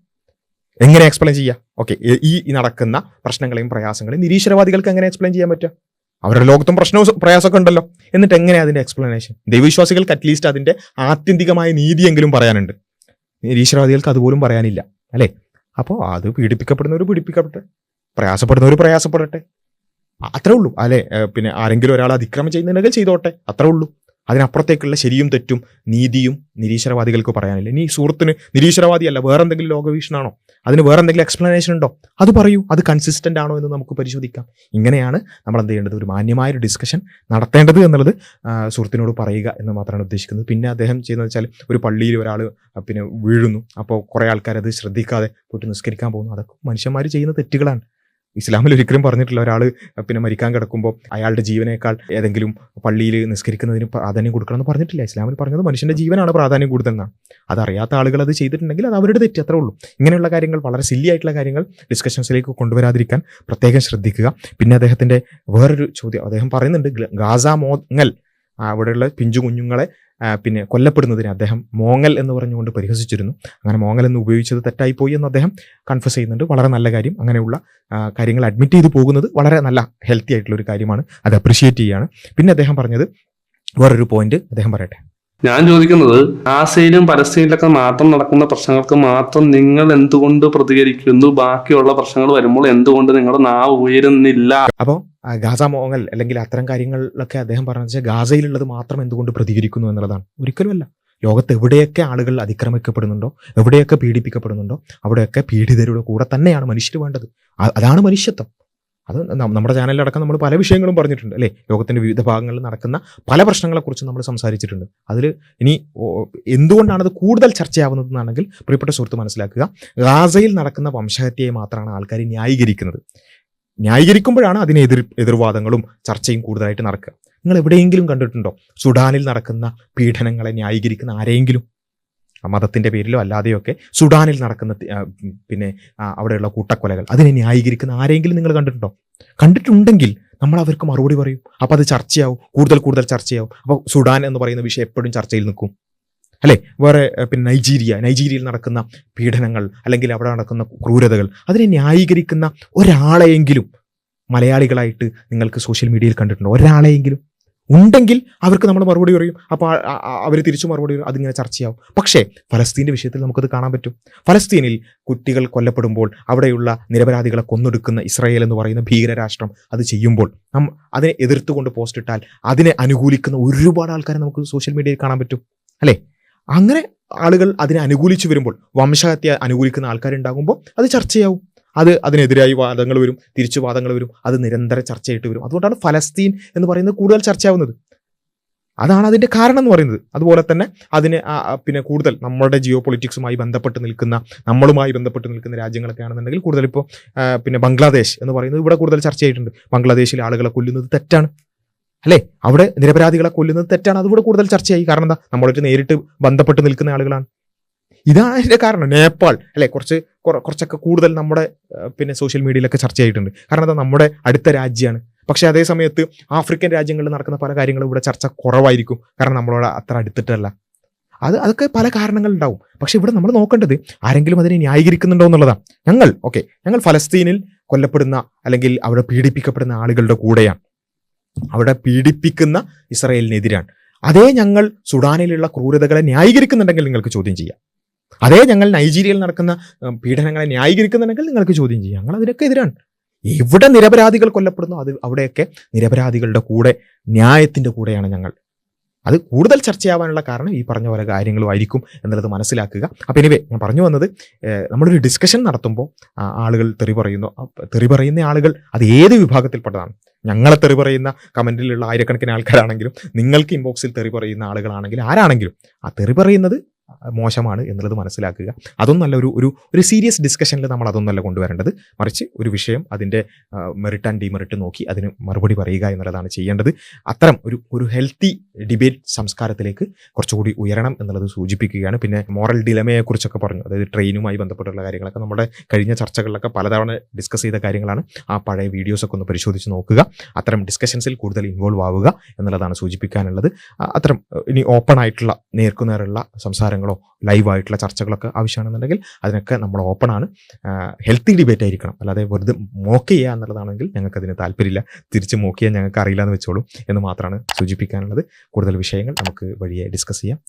എങ്ങനെ എക്സ്പ്ലെയിൻ ചെയ്യുക? ഓക്കെ, ഈ നടക്കുന്ന പ്രശ്നങ്ങളെയും പ്രയാസങ്ങളെയും നിരീശ്വരവാദികൾക്ക് എങ്ങനെ എക്സ്പ്ലെയിൻ ചെയ്യാൻ പറ്റുക? അവരുടെ ലോകത്തും പ്രശ്നവും പ്രയാസമൊക്കെ ഉണ്ടല്ലോ. എന്നിട്ട് എങ്ങനെയാണ് അതിന്റെ എക്സ്പ്ലനേഷൻ? ദൈവവിശ്വാസികൾക്ക് അറ്റ്ലീസ്റ്റ് അതിന്റെ ആത്യന്തികമായ നീതിയെങ്കിലും പറയാനുണ്ട്. നിരീശ്വരവാദികൾക്ക് അതുപോലും പറയാനില്ല, അല്ലേ? അപ്പോൾ അത് പീഡിപ്പിക്കപ്പെടുന്നവർ പീഡിപ്പിക്കപ്പെട്ടെ, പ്രയാസപ്പെടുന്നവർ പ്രയാസപ്പെടട്ടെ, അത്രേ ഉള്ളൂ, അല്ലേ? ആരെങ്കിലും ഒരാൾ അതിക്രമം ചെയ്യുന്നുണ്ടെങ്കിൽ ചെയ്തോട്ടെ, അത്രേ ഉള്ളൂ. അതിനപ്പുറത്തേക്കുള്ള ശരിയും തെറ്റും നീതിയും നിരീശ്വരവാദികൾക്ക് പറയാനില്ല. ഇനി സുഹൃത്തിന് നിരീശ്വരവാദിയല്ല, വേറെ എന്തെങ്കിലും ലോകവീക്ഷണാണോ, അതിന് വേറെ എന്തെങ്കിലും എക്സ്പ്ലനേഷൻ ഉണ്ടോ, അത് പറയൂ. അത് കൺസിസ്റ്റന്റ് ആണോ എന്ന് നമുക്ക് പരിശോധിക്കാം. ഇങ്ങനെയാണ് നമ്മൾ എന്ത് ചെയ്യേണ്ടത്, ഒരു മാന്യമായൊരു ഡിസ്കഷൻ നടത്തേണ്ടത് എന്നുള്ളത് സുഹൃത്തിനോട് പറയുക എന്ന് മാത്രമാണ് ഉദ്ദേശിക്കുന്നത്. പിന്നെ അദ്ദേഹം ചെയ്യുന്നത് വെച്ചാൽ ഒരു പള്ളിയിൽ ഒരാൾ പിന്നെ വീഴുന്നു, അപ്പോൾ കുറേ ആൾക്കാർ അത് ശ്രദ്ധിക്കാതെ പോയിട്ട് നിസ്കരിക്കാൻ പോകുന്നു. അതൊക്കെ മനുഷ്യന്മാർ ചെയ്യുന്ന തെറ്റുകളാണ്. ഇസ്ലാമിൽ ഒരിക്കലും പറഞ്ഞിട്ടില്ല ഒരാൾ പിന്നെ മരിക്കാൻ കിടക്കുമ്പോൾ അയാളുടെ ജീവനേക്കാൾ ഏതെങ്കിലും പള്ളിയിൽ നിസ്കരിക്കുന്നതിന് പ്രാധാന്യം കൊടുക്കണമെന്ന് പറഞ്ഞിട്ടില്ല. ഇസ്ലാമിൽ പറഞ്ഞത് മനുഷ്യൻ്റെ ജീവനാണ് പ്രാധാന്യം കൂടുതലെന്നാണ്. അതറിയാത്ത ആളുകൾ അത് ചെയ്തിട്ടുണ്ടെങ്കിൽ അത് അവരുടെ തെറ്റ്, അത്രേ ഉള്ളൂ. ഇങ്ങനെയുള്ള കാര്യങ്ങൾ, വളരെ സില്ലി ആയിട്ടുള്ള കാര്യങ്ങൾ ഡിസ്കഷൻസിലേക്ക് കൊണ്ടുവരാതിരിക്കാൻ പ്രത്യേകം ശ്രദ്ധിക്കുക. പിന്നെ അദ്ദേഹത്തിൻ്റെ വേറൊരു ചോദ്യം, അദ്ദേഹം പറയുന്നുണ്ട് ഗാസ മോങ്ങൽ, അവിടെയുള്ള പിഞ്ചു കുഞ്ഞുങ്ങളെ പിന്നെ കൊല്ലപ്പെടുന്നതിന് അദ്ദേഹം മോങ്ങൽ എന്ന് പറഞ്ഞുകൊണ്ട് പരിഹസിച്ചിരുന്നു. അങ്ങനെ മോങ്ങൽ എന്ന് ഉപയോഗിച്ചത് തെറ്റായിപ്പോയി എന്ന് അദ്ദേഹം കൺഫസ് ചെയ്യുന്നുണ്ട്. വളരെ നല്ല കാര്യം. അങ്ങനെയുള്ള കാര്യങ്ങൾ അഡ്മിറ്റ് ചെയ്ത് പോകുന്നത് വളരെ നല്ല ഹെൽത്തി ആയിട്ടുള്ള ഒരു കാര്യമാണ്. അത് അപ്രിഷിയേറ്റ് ചെയ്യുകയാണ്. പിന്നെ അദ്ദേഹം പറഞ്ഞത് വേറൊരു പോയിന്റ് അദ്ദേഹം പറയട്ടെ. ഞാൻ ചോദിക്കുന്നത്, ഗാസയിലും പലസ്തീനിലൊക്കെ മാത്രം നടക്കുന്ന പ്രശ്നങ്ങൾക്ക് മാത്രം നിങ്ങൾ എന്തുകൊണ്ട് പ്രതികരിക്കുന്നു? ബാക്കിയുള്ള പ്രശ്നങ്ങൾ വരുമ്പോൾ എന്തുകൊണ്ട് നിങ്ങളുടെ നാവ് ഉയരുന്നില്ല? അപ്പോൾ ഗാസ മോങ്ങൽ അല്ലെങ്കിൽ അത്തരം കാര്യങ്ങളിലൊക്കെ അദ്ദേഹം പറഞ്ഞത് വെച്ചാൽ ഗാസയിലുള്ളത് മാത്രം എന്തുകൊണ്ട് പ്രതികരിക്കുന്നു എന്നുള്ളതാണ്. ഒരിക്കലുമല്ല. ലോകത്ത് എവിടെയൊക്കെ ആളുകൾ അതിക്രമിക്കപ്പെടുന്നുണ്ടോ, എവിടെയൊക്കെ പീഡിപ്പിക്കപ്പെടുന്നുണ്ടോ, അവിടെയൊക്കെ പീഡിതരുടെ കൂടെ തന്നെയാണ് മനുഷ്യർ വേണ്ടത്. അതാണ് മനുഷ്യത്വം. അത് നമ്മുടെ ചാനലിലടക്കം നമ്മൾ പല വിഷയങ്ങളും പറഞ്ഞിട്ടുണ്ട് അല്ലേ. ലോകത്തിൻ്റെ വിവിധ ഭാഗങ്ങളിൽ നടക്കുന്ന പല പ്രശ്നങ്ങളെക്കുറിച്ച് നമ്മൾ സംസാരിച്ചിട്ടുണ്ട്. അതിൽ ഇനി എന്തുകൊണ്ടാണത് കൂടുതൽ ചർച്ചയാവുന്നതെന്നാണെങ്കിൽ പ്രിയപ്പെട്ട സുഹൃത്ത് മനസ്സിലാക്കുക, ഗാസയിൽ നടക്കുന്ന വംശഹത്യയെ മാത്രമാണ് ആൾക്കാർ ന്യായീകരിക്കുന്നത്. ന്യായീകരിക്കുമ്പോഴാണ് അതിന് എതിർവാദങ്ങളും ചർച്ചയും കൂടുതലായിട്ട് നടക്കുക. നിങ്ങൾ എവിടെയെങ്കിലും കണ്ടിട്ടുണ്ടോ സുഡാനിൽ നടക്കുന്ന പീഡനങ്ങളെ ന്യായീകരിക്കുന്ന ആരെയെങ്കിലും? മതത്തിൻ്റെ പേരിലോ അല്ലാതെയൊക്കെ സുഡാനിൽ നടക്കുന്ന പിന്നെ അവിടെയുള്ള കൂട്ടക്കൊലകൾ, അതിനെ ന്യായീകരിക്കുന്ന ആരെങ്കിലും നിങ്ങൾ കണ്ടിട്ടുണ്ടോ? കണ്ടിട്ടുണ്ടെങ്കിൽ നമ്മൾ അവർക്ക് മറുപടി പറയും. അപ്പോൾ അത് ചർച്ചയാവും, കൂടുതൽ ചർച്ചയാവും. അപ്പോൾ സുഡാൻ എന്ന് പറയുന്ന വിഷയം എപ്പോഴും ചർച്ചയിൽ നിൽക്കും അല്ലേ. വേറെ പിന്നെ നൈജീരിയയിൽ നടക്കുന്ന പീഡനങ്ങൾ അല്ലെങ്കിൽ അവിടെ നടക്കുന്ന ക്രൂരതകൾ, അതിനെ ന്യായീകരിക്കുന്ന ഒരാളെയെങ്കിലും മലയാളികളായിട്ട് നിങ്ങൾക്ക് സോഷ്യൽ മീഡിയയിൽ കണ്ടിട്ടുണ്ടോ? ഒരാളെയെങ്കിലും ഉണ്ടെങ്കിൽ അവർക്ക് നമ്മൾ മറുപടി പറയും. അപ്പോൾ അവർ തിരിച്ചു മറുപടി പറയും. അതിങ്ങനെ ചർച്ചയാവും. പക്ഷേ ഫലസ്തീൻ്റെ വിഷയത്തിൽ നമുക്കത് കാണാൻ പറ്റും. ഫലസ്തീനിൽ കുട്ടികൾ കൊല്ലപ്പെടുമ്പോൾ അവിടെയുള്ള നിരപരാധികളെ കൊന്നൊടുക്കുന്ന ഇസ്രായേൽ എന്ന് പറയുന്ന ഭീകരരാഷ്ട്രം അത് ചെയ്യുമ്പോൾ അതിനെ എതിർത്തുകൊണ്ട് പോസ്റ്റ് ഇട്ടാൽ അതിനെ അനുകൂലിക്കുന്ന ഒരുപാട് ആൾക്കാരെ നമുക്ക് സോഷ്യൽ മീഡിയയിൽ കാണാൻ പറ്റും അല്ലേ. അങ്ങനെ ആളുകൾ അതിനെ അനുകൂലിച്ച് വരുമ്പോൾ, വംശഹത്യ അനുകൂലിക്കുന്ന ആൾക്കാരുണ്ടാകുമ്പോൾ അത് ചർച്ചയാവും. അതിനെതിരായി വാദങ്ങൾ വരും, തിരിച്ചു വാദങ്ങൾ വരും. അത് നിരന്തര ചർച്ചയായിട്ട് വരും. അതുകൊണ്ടാണ് ഫലസ്തീൻ എന്ന് പറയുന്നത് കൂടുതൽ ചർച്ചയാവുന്നത്. അതാണ് അതിൻ്റെ കാരണം എന്ന് പറയുന്നത്. അതുപോലെ തന്നെ അതിന് പിന്നെ കൂടുതൽ നമ്മളുടെ ജിയോ പൊളിറ്റിക്സുമായി ബന്ധപ്പെട്ട് നിൽക്കുന്ന, നമ്മളുമായി ബന്ധപ്പെട്ട് നിൽക്കുന്ന രാജ്യങ്ങളൊക്കെ ആണെന്നുണ്ടെങ്കിൽ കൂടുതൽ ഇപ്പോൾ പിന്നെ ബംഗ്ലാദേശ് എന്ന് പറയുന്നത് ഇവിടെ കൂടുതൽ ചർച്ചയായിട്ടുണ്ട്. ബംഗ്ലാദേശിലെ ആളുകളെ കൊല്ലുന്നത് തെറ്റാണ് അല്ലേ, അവിടെ നിരപരാധികളെ കൊല്ലുന്നത് തെറ്റാണ്. അതുകൂടെ കൂടുതൽ ചർച്ചയായി. കാരണം എന്താ, നമ്മളായിട്ട് നേരിട്ട് ബന്ധപ്പെട്ട് നിൽക്കുന്ന ആളുകളാണ്. ഇതാണ് അതിൻ്റെ കാരണം. നേപ്പാൾ അല്ലേ, കുറച്ചൊക്കെ കൂടുതൽ നമ്മുടെ പിന്നെ സോഷ്യൽ മീഡിയയിലൊക്കെ ചർച്ചയായിട്ടുണ്ട്. കാരണം എന്താ, നമ്മുടെ അടുത്ത രാജ്യമാണ്. പക്ഷേ അതേ സമയത്ത് ആഫ്രിക്കൻ രാജ്യങ്ങളിൽ നടക്കുന്ന പല കാര്യങ്ങളും ഇവിടെ ചർച്ച കുറവായിരിക്കും. കാരണം നമ്മളോട് അത്ര അടുത്തിട്ടല്ല. അതൊക്കെ പല കാരണങ്ങളുണ്ടാവും. പക്ഷെ ഇവിടെ നമ്മൾ നോക്കേണ്ടത് ആരെങ്കിലും അതിനെ ന്യായീകരിക്കുന്നുണ്ടോ എന്നുള്ളതാണ്. ഞങ്ങൾ ഫലസ്തീനിൽ കൊല്ലപ്പെടുന്ന അല്ലെങ്കിൽ അവിടെ പീഡിപ്പിക്കപ്പെടുന്ന ആളുകളുടെ കൂടെയാണ്. അവിടെ പീഡിപ്പിക്കുന്ന ഇസ്രായേലിനെതിരാണ്. അതേ ഞങ്ങൾ സുഡാനിലുള്ള ക്രൂരതകളെ ന്യായീകരിക്കുന്നുണ്ടെങ്കിൽ നിങ്ങൾക്ക് ചോദ്യം ചെയ്യാം. അതേ ഞങ്ങൾ നൈജീരിയയിൽ നടക്കുന്ന പീഡനങ്ങളെ ന്യായീകരിക്കുന്നുണ്ടെങ്കിൽ നിങ്ങൾക്ക് ചോദ്യം ചെയ്യാം. ഞങ്ങൾ അതിനൊക്കെ എതിരാണ്. എവിടെ നിരപരാധികൾ കൊല്ലപ്പെടുന്നു അവിടെയൊക്കെ നിരപരാധികളുടെ കൂടെ, ന്യായത്തിൻ്റെ കൂടെയാണ് ഞങ്ങൾ. അത് കൂടുതൽ ചർച്ചയാവാനുള്ള കാരണം ഈ പറഞ്ഞ പോലെ കാര്യങ്ങളും ആയിരിക്കും എന്നുള്ളത് മനസ്സിലാക്കുക. അപ്പോൾ എനിവേ, ഞാൻ പറഞ്ഞു വന്നത്, നമ്മളൊരു ഡിസ്കഷൻ നടത്തുമ്പോൾ ആളുകൾ തെറി പറയുന്ന ആളുകൾ അത് ഏത് വിഭാഗത്തിൽപ്പെട്ടതാണ്. ഞങ്ങളെ തെറി പറയുന്ന കമൻറ്റിലുള്ള ആയിരക്കണക്കിന് ആൾക്കാരാണെങ്കിലും, നിങ്ങൾക്ക് ഇൻബോക്സിൽ തെറി പറയുന്ന ആളുകളാണെങ്കിലും ആരാണെങ്കിലും, ആ തെറി പറയുന്നത് മോശമാണ് എന്നുള്ളത് മനസ്സിലാക്കുക. അതൊന്നല്ല ഒരു സീരിയസ് ഡിസ്കഷനിൽ നമ്മൾ അതൊന്നല്ല കൊണ്ടുവരേണ്ടത്. മറിച്ച് ഒരു വിഷയം അതിൻ്റെ മെറിറ്റ് ആൻഡ് ഡിമെറിറ്റ് നോക്കി അതിന് മറുപടി പറയുക എന്നുള്ളതാണ് ചെയ്യേണ്ടത്. അത്തരം ഒരു ഹെൽത്തി ഡിബേറ്റ് സംസ്കാരത്തിലേക്ക് കുറച്ചുകൂടി ഉയരണം എന്നുള്ളത് സൂചിപ്പിക്കുകയാണ്. പിന്നെ മോറൽ ഡിലമയെക്കുറിച്ചൊക്കെ പറഞ്ഞു, അതായത് ട്രെയിനുമായി ബന്ധപ്പെട്ടുള്ള കാര്യങ്ങളൊക്കെ നമ്മുടെ കഴിഞ്ഞ ചർച്ചകളിലൊക്കെ പലതവണ ഡിസ്കസ് ചെയ്ത കാര്യങ്ങളാണ്. ആ പഴയ വീഡിയോസൊക്കെ ഒന്ന് പരിശോധിച്ച് നോക്കുക. അത്തരം ഡിസ്കഷൻസിൽ കൂടുതൽ ഇൻവോൾവ് ആവുക എന്നുള്ളതാണ് സൂചിപ്പിക്കാനുള്ളത്. അത്തരം ഇനി ഓപ്പൺ ആയിട്ടുള്ള നേർക്കുനേറുള്ള സംസാരങ്ങളോ ലൈവായിട്ടുള്ള ചർച്ചകളൊക്കെ ആവശ്യമാണെന്നുണ്ടെങ്കിൽ അതിനൊക്കെ നമ്മൾ ഓപ്പണാണ്. ഹെൽത്തി ഡിബേറ്റ് ആയിരിക്കണം. അല്ലാതെ വെറുതെ മോക്ക് ചെയ്യുക എന്നുള്ളതാണെങ്കിൽ ഞങ്ങൾക്കതിന് താല്പര്യമില്ല. തിരിച്ച് മോക്ക് ചെയ്യാൻ ഞങ്ങൾക്ക് അറിയില്ല എന്ന് വെച്ചോളൂ എന്ന് മാത്രമാണ് സൂചിപ്പിക്കാനുള്ളത്. കൂടുതൽ വിഷയങ്ങൾ നമുക്ക് വഴിയെ ഡിസ്കസ് ചെയ്യാം.